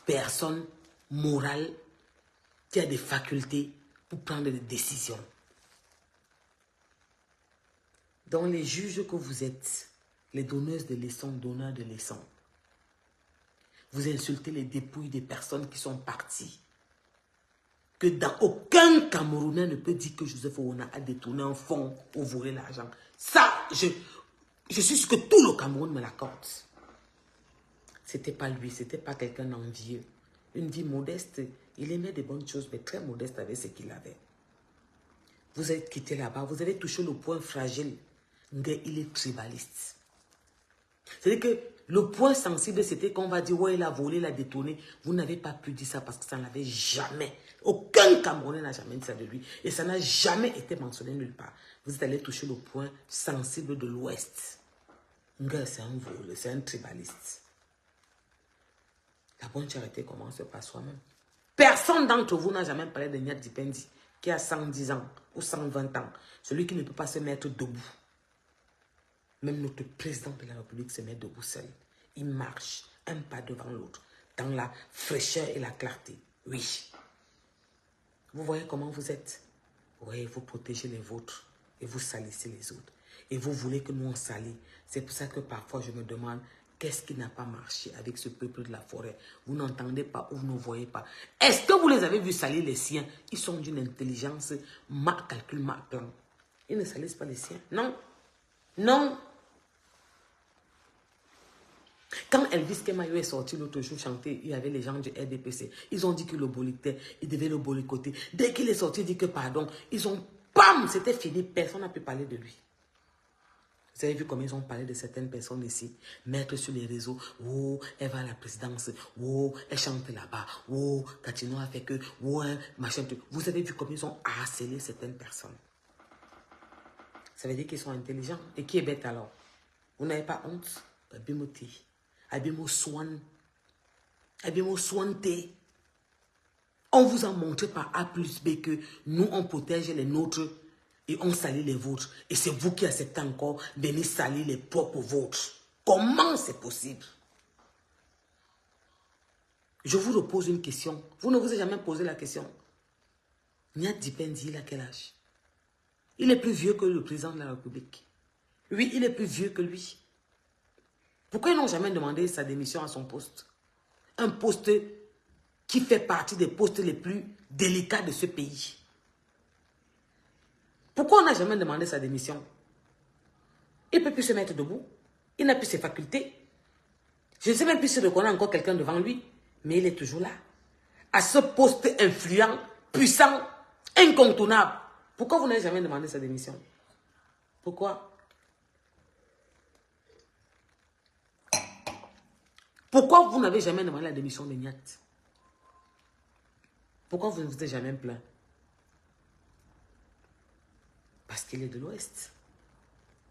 personne morale qui a des facultés pour prendre des décisions. Dans les juges que vous êtes, les donneuses de leçons, donneurs de leçons, vous insultez les dépouilles des personnes qui sont parties. Que dans aucun Camerounais ne peut dire que Joseph Owona a détourné un fonds ou volé l'argent. Ça, je suis sûr que tout le Cameroun me l'accorde. C'était pas lui, c'était pas quelqu'un d'envieux. Une vie modeste, il aimait des bonnes choses, mais très modeste avec ce qu'il avait. Vous êtes quitté là-bas, vous avez touché le point fragile. Ngué, il est tribaliste. C'est-à-dire que le point sensible, c'était qu'on va dire, ouais, il a volé, il a détourné. Vous n'avez pas pu dire ça parce que ça n'avait jamais. Aucun Camerounais n'a jamais dit ça de lui. Et ça n'a jamais été mentionné nulle part. Vous êtes allé toucher le point sensible de l'Ouest. Ngué, c'est un voleur, c'est un tribaliste. La bonne charité commence par soi-même. Personne d'entre vous n'a jamais parlé de Nyat Dipendi, qui a 110 ans ou 120 ans. Celui qui ne peut pas se mettre debout. Même notre président de la République se met debout seul. Il marche un pas devant l'autre, dans la fraîcheur et la clarté. Oui. Vous voyez comment vous êtes? Oui, vous protégez les vôtres et vous salissez les autres. Et vous voulez que nous on salit. C'est pour ça que parfois je me demande, qu'est-ce qui n'a pas marché avec ce peuple de la forêt? Vous n'entendez pas ou vous ne voyez pas. Est-ce que vous les avez vus salir les siens? Ils sont d'une intelligence, calcul, plan. Ils ne salissent pas les siens. Non. Non. Quand Elvis Kemayo est sorti l'autre jour chanter, il y avait les gens du RDPC. Ils ont dit qu'il le boycottait, il devait le boycotter. Dès qu'il est sorti, il dit que pardon. Ils ont, bam, c'était fini. Personne n'a pu parler de lui. Vous avez vu comment ils ont parlé de certaines personnes ici. Mettre sur les réseaux. Oh, elle va à la présidence. Oh, elle chante là-bas. Oh, Katino a fait que. Oh, machin. Vous avez vu comment ils ont harcelé certaines personnes. Ça veut dire qu'ils sont intelligents. Et qui est bête alors? Vous n'avez pas honte? Bimoti. Abimo Swan. Abimo Swante. On vous a montré par A plus B que nous, on protège les nôtres et on salit les vôtres. Et c'est vous qui acceptez encore venir salir les propres vôtres. Comment c'est possible? Je vous repose une question. Vous ne vous avez jamais posé la question. Nyat Dipendi, il a quel âge? Il est plus vieux que le président de la République. Oui, il est plus vieux que lui. Pourquoi ils n'ont jamais demandé sa démission à son poste? Un poste qui fait partie des postes les plus délicats de ce pays. Pourquoi on n'a jamais demandé sa démission? Il ne peut plus se mettre debout. Il n'a plus ses facultés. Je ne sais même plus si on a encore quelqu'un devant lui. Mais il est toujours là. À ce poste influent, puissant, incontournable. Pourquoi vous n'avez jamais demandé sa démission? Pourquoi? Pourquoi vous n'avez jamais demandé la démission de Nyat? Pourquoi vous ne vous êtes jamais plaint? Parce qu'il est de l'Ouest.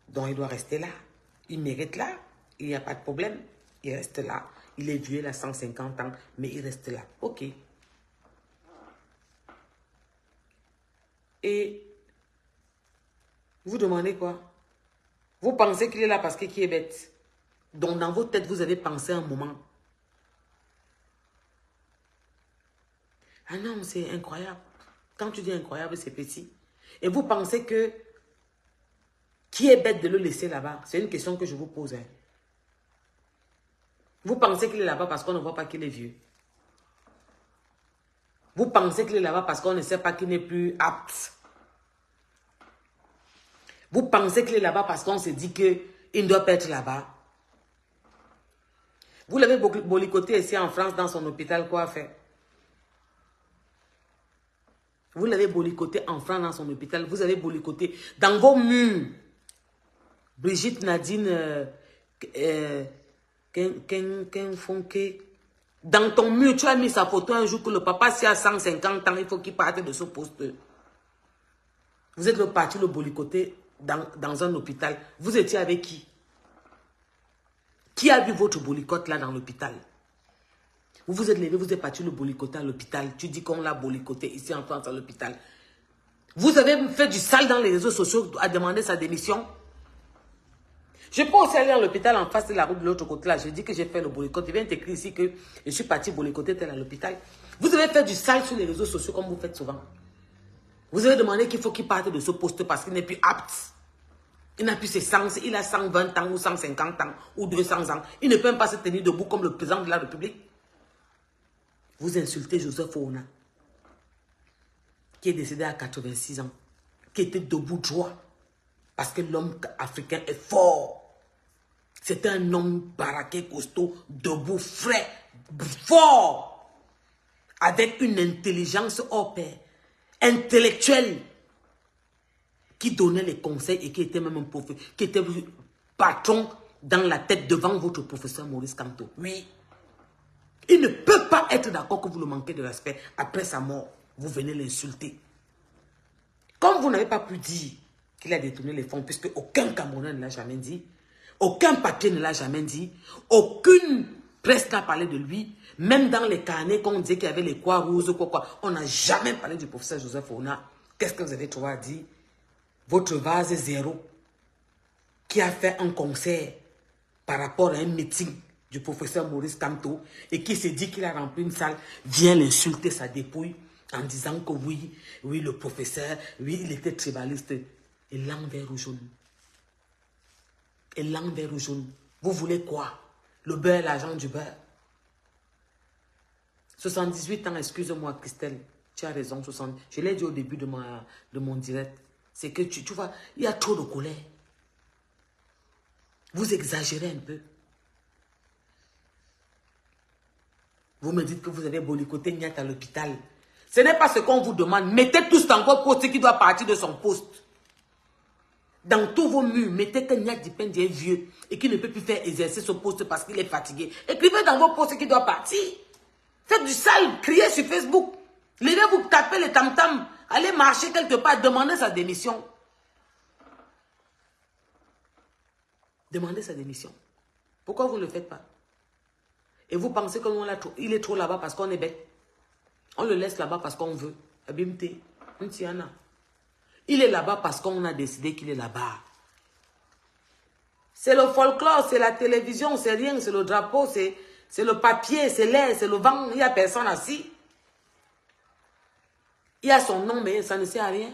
Donc il doit rester là. Il mérite là. Il n'y a pas de problème. Il reste là. Il est vieux, il a 150 ans, mais il reste là. Ok. Et vous demandez quoi? Vous pensez qu'il est là parce qu'il est bête. Donc dans votre tête, vous avez pensé un moment. Ah non, c'est incroyable. Quand tu dis incroyable, c'est petit. Et vous pensez que qui est bête de le laisser là-bas? C'est une question que je vous pose. Hein. Vous pensez qu'il est là-bas parce qu'on ne voit pas qu'il est vieux. Vous pensez qu'il est là-bas parce qu'on ne sait pas qu'il n'est plus apte. Vous pensez qu'il est là-bas parce qu'on se dit qu'il ne doit pas être là-bas. Vous l'avez boycotté ici en France dans son hôpital, quoi faire? Vous l'avez boycotté en France dans son hôpital. Vous avez boycotté dans vos murs. Brigitte Nadine, dans ton mur, tu as mis sa photo un jour que le papa, si à 150 ans, il faut qu'il parte de ce poste. Vous êtes le parti le boycotté dans un hôpital. Vous étiez avec qui? Qui a vu votre boycott là dans l'hôpital? Vous vous êtes levé, vous êtes parti le boycotter à l'hôpital. Tu dis qu'on l'a boycotté ici en France à l'hôpital. Vous avez fait du sale dans les réseaux sociaux à demander sa démission. Je peux aussi aller à l'hôpital en face de la route de l'autre côté là. Je dis que j'ai fait le boycott. Je viens t'écrire ici que je suis parti boycotter tel à l'hôpital. Vous avez fait du sale sur les réseaux sociaux comme vous faites souvent. Vous avez demandé qu'il faut qu'il parte de ce poste parce qu'il n'est plus apte. Il n'a plus ses sens, il a 120 ans ou 150 ans ou 200 ans. Il ne peut même pas se tenir debout comme le président de la République. Vous insultez Joseph Ouna, qui est décédé à 86 ans, qui était debout droit, parce que l'homme africain est fort. C'est un homme baraqué, costaud, debout, frais, fort, avec une intelligence hors pair, intellectuelle, qui donnait les conseils et qui était même un professeur, qui était patron dans la tête devant votre professeur Maurice Kamto. Oui. Il ne peut pas être d'accord que vous le manquez de respect. Après sa mort, vous venez l'insulter. Comme vous n'avez pas pu dire qu'il a détourné les fonds, puisque aucun Camerounais ne l'a jamais dit, aucun papier ne l'a jamais dit, aucune presse n'a parlé de lui, même dans les carnets qu'on disait qu'il y avait les croix rouges, on n'a jamais parlé du professeur Joseph Ouna. Qu'est-ce que vous avez trouvé à dire? Votre vase zéro, qui a fait un concert par rapport à un meeting du professeur Maurice Kamto et qui s'est dit qu'il a rempli une salle, vient l'insulter sa dépouille en disant que oui, le professeur, oui, il était tribaliste. Et l'envers ou jaune. Et l'envers ou jaune. Vous voulez quoi? Le beurre, l'argent du beurre. 78 ans, excuse-moi Christelle, tu as raison, 60. Je l'ai dit au début de mon direct. C'est que tu vois, il y a trop de colère. Vous exagérez un peu. Vous me dites que vous avez boycotté Niat à l'hôpital. Ce n'est pas ce qu'on vous demande. Mettez tous dans votre poste qui doit partir de son poste. Dans tous vos murs, mettez que Niat Dipendi est vieux et qu'il ne peut plus faire exercer ce poste parce qu'il est fatigué. Écrivez dans vos postes qui doit partir. Faites du sale, criez sur Facebook. Levez-vous, tapez les tam-tam. Allez marcher quelque part, demandez sa démission. Demandez sa démission. Pourquoi vous ne le faites pas? Et vous pensez qu'il est trop là-bas parce qu'on est bête. On le laisse là-bas parce qu'on veut. Abimte, il est là-bas parce qu'on a décidé qu'il est là-bas. C'est le folklore, c'est la télévision, c'est rien, c'est le drapeau, c'est le papier, c'est l'air, c'est le vent. Il n'y a personne assis. Il y a son nom, mais ça ne sert à rien.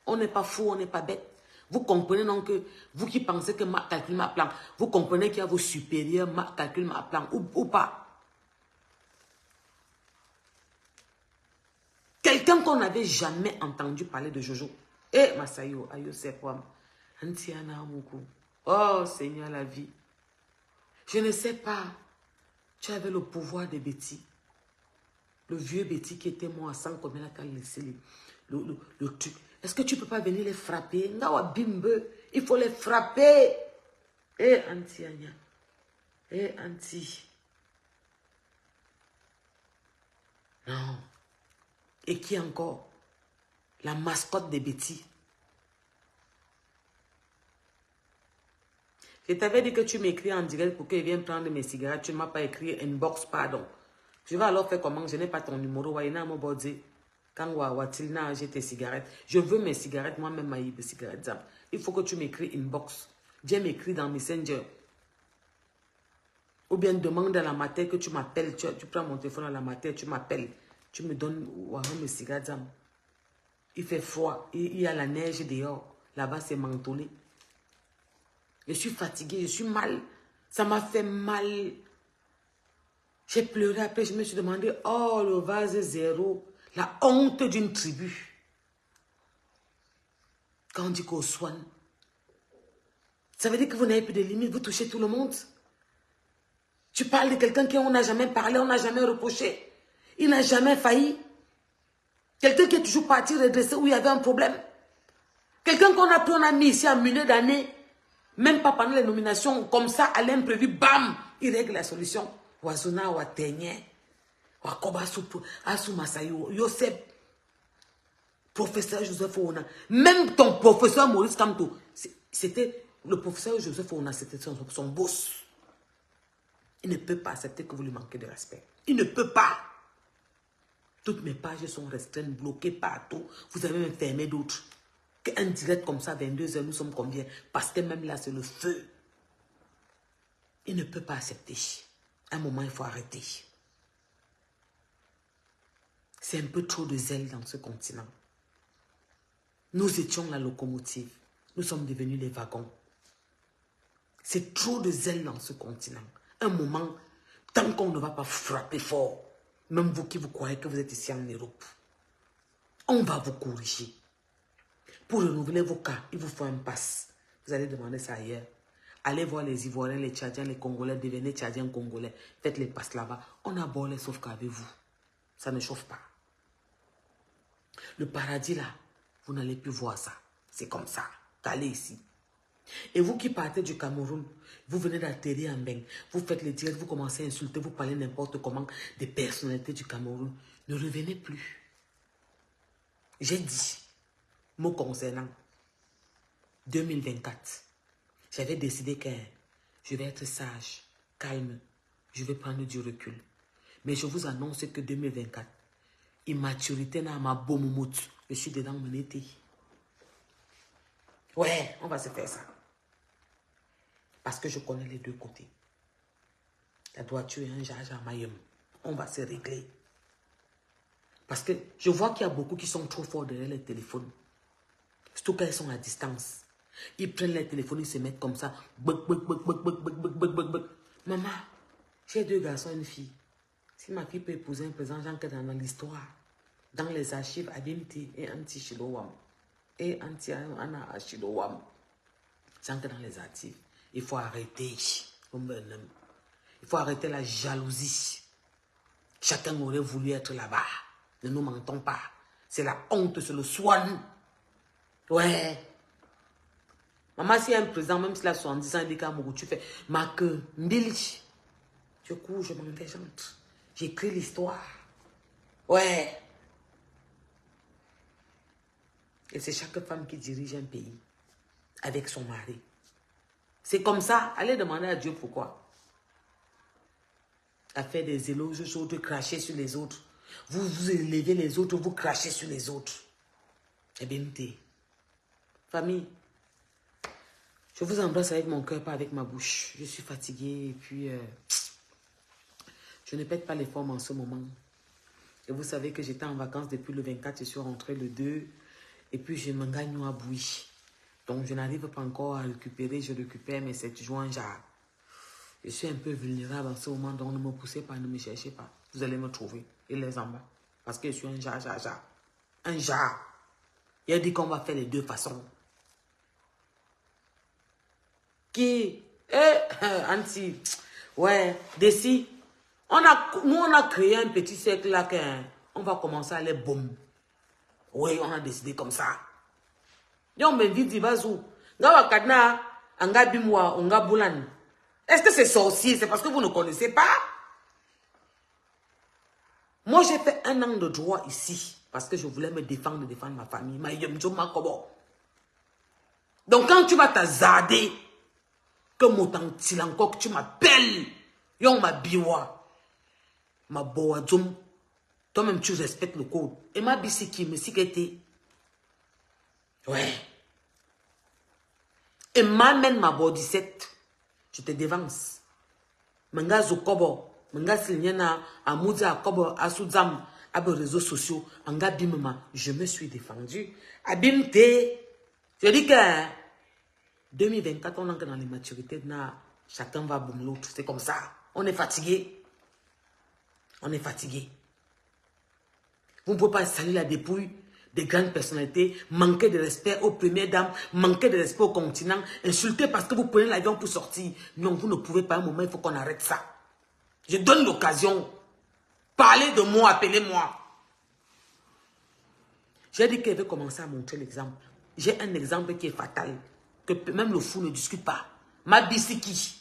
On n'est pas fou, on n'est pas bête. Vous comprenez donc que, vous qui pensez que ma calcule ma plan, vous comprenez qu'il y a vos supérieurs, ma calcule ma plan, ou pas. Quelqu'un qu'on n'avait jamais entendu parler de Jojo. Eh, Masayo, ayo sepwam. Antiana Moukou. Oh, Seigneur, la vie. Je ne sais pas. Tu avais le pouvoir de Betty. Le vieux Betty qui était mort à 100 combien la laissé le truc. Est-ce que tu ne peux pas venir les frapper? Ngawa bimbe. Il faut les frapper. Eh, Antiana. Eh, Anti. Non. Et qui encore? La mascotte de Betty. Je t'avais dit que tu m'écris en direct pour qu'il vienne prendre mes cigarettes. Tu ne m'as pas écrit inbox, pardon. Je vais alors faire comment? Je n'ai pas ton numéro. Quand j'ai tes cigarettes. Je veux mes cigarettes, moi-même, ma cigarette. Il faut que tu m'écris inbox. Viens m'écrire dans Messenger. Ou bien demande à la matin que tu m'appelles. Tu prends mon téléphone à la matin, tu m'appelles. Tu me donnes mes cigarettes. Il fait froid. Il y a la neige dehors. Là-bas, c'est mentholé. Je suis fatiguée, je suis mal. Ça m'a fait mal. J'ai pleuré après, je me suis demandé, oh, le vase zéro. La honte d'une tribu. Quand on dit qu'au soigne, ça veut dire que vous n'avez plus de limites, vous touchez tout le monde. Tu parles de quelqu'un qui on n'a jamais parlé, on n'a jamais reproché. Il n'a jamais failli. Quelqu'un qui est toujours parti redresser où il y avait un problème. Quelqu'un qu'on a pris, on a mis ici en milieu d'année. Même pas pendant les nominations, comme ça, à l'imprévu, bam, il règle la solution. Wazuna, Watenye, Wakoba, Asu Masayo, Yosef, professeur Joseph Ouna. Même ton professeur Maurice Kamto, c'était le professeur Joseph Ouna, c'était son boss. Il ne peut pas accepter que vous lui manquez de respect. Il ne peut pas. Toutes mes pages sont restreintes, bloquées partout. Vous avez même fermé d'autres. Un direct comme ça, 22h, nous sommes combien? Parce que même là, c'est le feu. Il ne peut pas accepter. À un moment, il faut arrêter. C'est un peu trop de zèle dans ce continent. Nous étions la locomotive. Nous sommes devenus les wagons. C'est trop de zèle dans ce continent. Un moment, tant qu'on ne va pas frapper fort, même vous qui vous croyez que vous êtes ici en Europe, on va vous corriger. Pour renouveler vos cas, il vous faut un pass. Vous allez demander ça ailleurs. Allez voir les Ivoiriens, les Tchadiens, les Congolais, devenez Tchadiens, Congolais. Faites les passes là-bas. On a beau les sauf qu'avec vous. Ça ne chauffe pas. Le paradis là, vous n'allez plus voir ça. C'est comme ça. Allez ici. Et vous qui partez du Cameroun, vous venez d'atterrir en Beng, vous faites les directs, vous commencez à insulter, vous parlez n'importe comment des personnalités du Cameroun. Ne revenez plus. J'ai dit, mot concernant 2024, j'avais décidé que je vais être sage, calme, je vais prendre du recul. Mais je vous annonce que 2024, immaturité n'a ma bomoumout. Je suis dedans mon été. Ouais, on va se faire ça. Parce que je connais les deux côtés. La droiture et un jage à Mayum. On va se régler. Parce que je vois qu'il y a beaucoup qui sont trop forts derrière les téléphones. Surtout quand ils sont à distance. Ils prennent les téléphones, ils se mettent comme ça. Maman, j'ai 2 garçons et une fille. Si ma fille peut épouser un président Jean que dans l'histoire, dans les archives, Abimti et Anti-Shilowam. Et Anti-Ana Shilowam. Jean que dans les archives. Il faut arrêter. Il faut arrêter la jalousie. Chacun aurait voulu être là-bas. Ne nous mentons pas. C'est la honte, c'est le swan. Ouais. Maman, si un président, même s'il a 70 ans, il dit qu'à Mougou, tu fais ma queue, mbili. Je cours, je m'engageante. J'écris l'histoire. Ouais. Et c'est chaque femme qui dirige un pays avec son mari. C'est comme ça. Allez demander à Dieu pourquoi. À faire des éloges aux autres, cracher sur les autres. Vous élevez les autres, vous crachez sur les autres. Eh bien, famille, je vous embrasse avec mon cœur, pas avec ma bouche. Je suis fatiguée et puis je ne pète pas les formes en ce moment. Et vous savez que j'étais en vacances depuis le 24, je suis rentrée le 2 et puis je m'engagne à bouillir. Donc je n'arrive pas encore à récupérer, je récupère, mais c'est toujours un jar. Je suis un peu vulnérable en ce moment, donc ne me poussez pas, ne me cherchez pas. Vous allez me trouver, et les en bas. Parce que je suis un jar. Un jar. Il a dit qu'on va faire les deux façons. Qui anti. Ouais, d'ici. Nous, on a créé un petit cercle là, on va commencer à aller boum. Oui, on a décidé comme ça. On m'invite, il va où? Est-ce que c'est sorcier? C'est parce que vous ne connaissez pas? Moi, j'ai fait 1 an de droit ici. Parce que je voulais me défendre ma famille. Donc, quand tu vas t'azader, que encore, tu m'appelles, yon ma biwa, ma boa djum, toi-même tu respectes le code. Et ma bisiki, me sikete. Ouais. Et m'amène ma body set. Je te dévance. Manga zokobo, manga silnyana, amouza kobo, asuzam, abo réseaux sociaux, anga bimema, je me suis défendu. Abimte. Je dis que 2024, on est dans les maturités, chacun va boum l'autre. C'est comme ça. On est fatigué. On est fatigué. Vous ne pouvez pas salir la dépouille des grandes personnalités, manquer de respect aux premières dames, manquer de respect au continent, insulter parce que vous prenez l'avion pour sortir. Non, vous ne pouvez pas. À un moment, il faut qu'on arrête ça. Je donne l'occasion. Parlez de moi, appelez-moi. J'ai dit qu'elle veut commencer à montrer l'exemple. J'ai un exemple qui est fatal, que même le fou ne discute pas. Ma bisiki.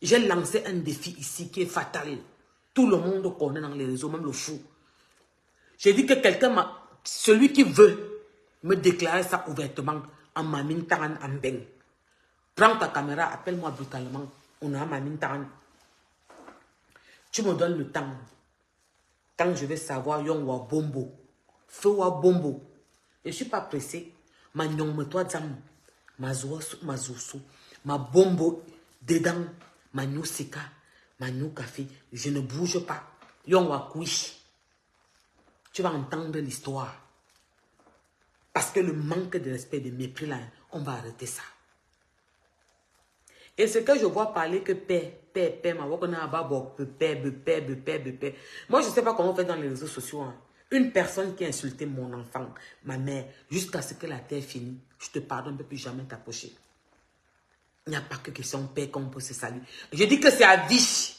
J'ai lancé un défi ici qui est fatal. Tout le monde connaît dans les réseaux, même le fou. J'ai dit que quelqu'un m'a... Celui qui veut me déclarer ça ouvertement, en mamine taran en beng. Prends ta caméra, appelle-moi brutalement. On a mamine taran. Tu me donnes le temps. Quand je vais savoir, yon wa bombo. Feu wa bombo. Je ne suis pas pressé. Ma nyong me toi zam. Ma zousou. Ma bombo dedans. Ma nyou sika. Ma nyou café. Je ne bouge pas. Yon wa couche. Tu vas entendre l'histoire. Parce que le manque de respect, de mépris, là, on va arrêter ça. Et ce que je vois parler que paix, moi, je ne sais pas comment on fait dans les réseaux sociaux. Hein. Une personne qui a insulté mon enfant, ma mère, jusqu'à ce que la terre finisse, je te pardonne, je ne peux plus jamais t'approcher. Il n'y a pas que question de paix qu'on peut se saluer. Je dis que c'est à vie.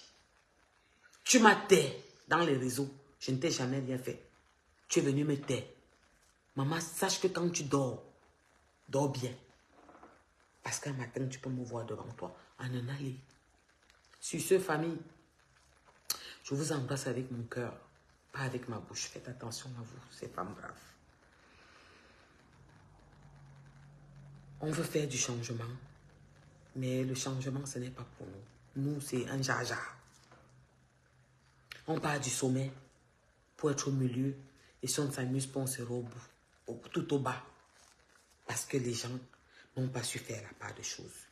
Tu m'as taire dans les réseaux. Je ne t'ai jamais rien fait. Tu es venu me taire. Maman, sache que quand tu dors, dors bien. Parce qu'un matin, tu peux me voir devant toi en un allée. Sur ce, famille, je vous embrasse avec mon cœur, pas avec ma bouche. Faites attention à vous, ces femmes braves. On veut faire du changement, mais le changement, ce n'est pas pour nous. Nous, c'est un jaja. On part du sommet pour être au milieu, et si on s'amuse, on sera au bout, tout au bas. Parce que les gens n'ont pas su faire la part des choses.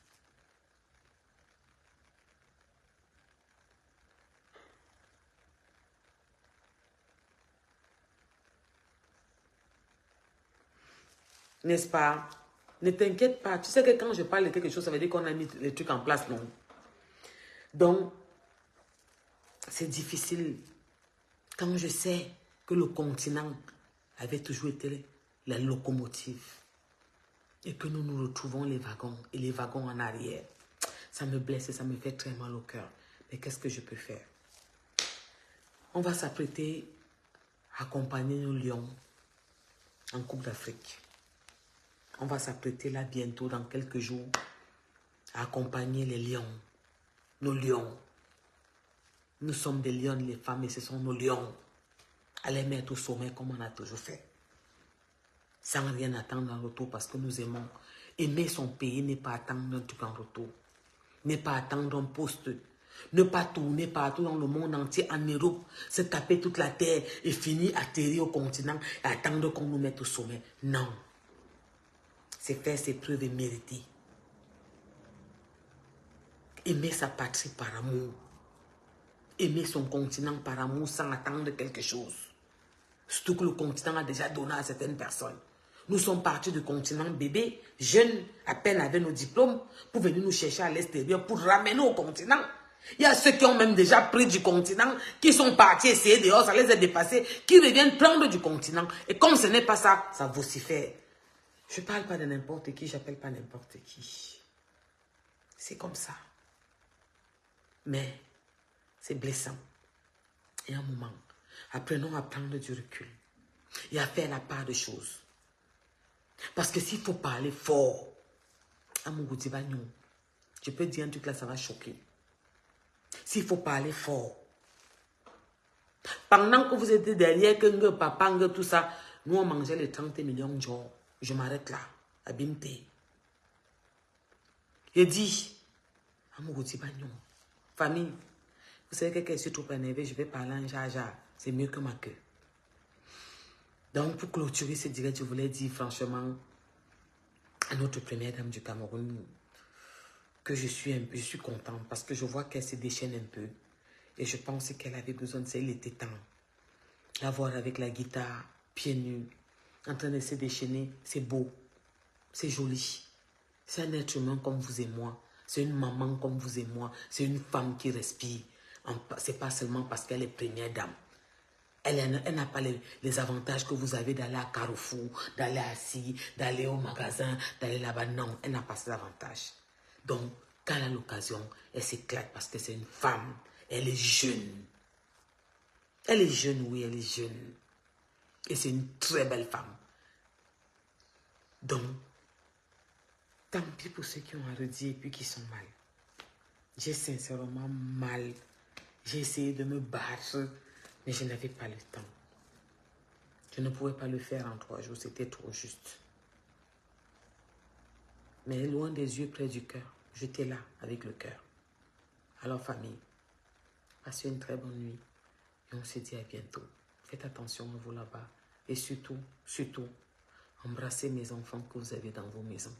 N'est-ce pas? Ne t'inquiète pas. Tu sais que quand je parle de quelque chose, ça veut dire qu'on a mis les trucs en place, non? Donc, c'est difficile. Quand je sais que le continent avait toujours été la locomotive et que nous nous retrouvons les wagons et les wagons en arrière, ça me blesse et ça me fait très mal au cœur. Mais qu'est-ce que je peux faire? On va s'apprêter à accompagner nos lions en Coupe d'Afrique. On va s'apprêter là bientôt, dans quelques jours, à accompagner les lions, nos lions. Nous sommes des lions, les femmes, et ce sont nos lions. À les mettre au sommet comme on a toujours fait. Sans rien attendre en retour parce que nous aimons. Aimer son pays n'est pas attendre un truc en retour. N'est pas attendre un poste. Ne pas tourner partout dans le monde entier, en Europe, se taper toute la terre et finir atterrir au continent et attendre qu'on nous mette au sommet. Non. C'est faire ses preuves et mériter. Aimer sa patrie par amour. Aimer son continent par amour sans attendre quelque chose. Surtout que le continent a déjà donné à certaines personnes. Nous sommes partis du continent bébé, jeunes, à peine avec nos diplômes, pour venir nous chercher à l'extérieur, pour ramener au continent. Il y a ceux qui ont même déjà pris du continent, qui sont partis essayer dehors, ça les a dépassés, qui reviennent prendre du continent. Et comme ce n'est pas ça, ça vocifère. Je ne parle pas de n'importe qui, j'appelle pas n'importe qui. C'est comme ça. Mais c'est blessant. Et un moment, apprenons à prendre du recul et à faire la part des choses. Parce que s'il faut parler fort, je peux dire un truc là, ça va choquer. S'il faut parler fort, pendant que vous étiez derrière, que papa, tout ça, nous on mangeait les 30 millions de jours. Je m'arrête là, à Bimte. Je dis, famille, vous savez que quand je suis trop énervé, je vais parler en jaja. C'est mieux que ma queue. Donc, pour clôturer ce direct, je voulais dire franchement à notre première dame du Cameroun que je suis contente parce que je vois qu'elle se déchaîne un peu. Et je pense qu'elle avait besoin de ça. Il était temps. La voir avec la guitare, pieds nus, en train de se déchaîner, c'est beau. C'est joli. C'est un être humain comme vous et moi. C'est une maman comme vous et moi. C'est une femme qui respire. C'est pas seulement parce qu'elle est première dame. Elle n'a pas les avantages que vous avez d'aller à Carrefour, d'aller assis, d'aller au magasin, d'aller là-bas. Non, elle n'a pas ces avantages. Donc, quand elle a l'occasion, elle s'éclate parce que c'est une femme. Elle est jeune. Elle est jeune, oui, elle est jeune. Et c'est une très belle femme. Donc, tant pis pour ceux qui ont à redire et puis qui sont mal. J'ai sincèrement mal. J'ai essayé de me battre, mais je n'avais pas le temps. Je ne pouvais pas le faire en 3 jours, c'était trop juste. Mais loin des yeux, près du cœur, j'étais là avec le cœur. Alors famille, passez une très bonne nuit et on se dit à bientôt. Faites attention à vous là-bas et surtout, embrassez mes enfants que vous avez dans vos maisons.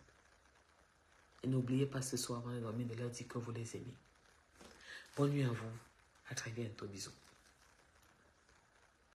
Et n'oubliez pas ce soir avant de dormir de leur dire que vous les aimez. Bonne nuit à vous, à très bientôt, bisous.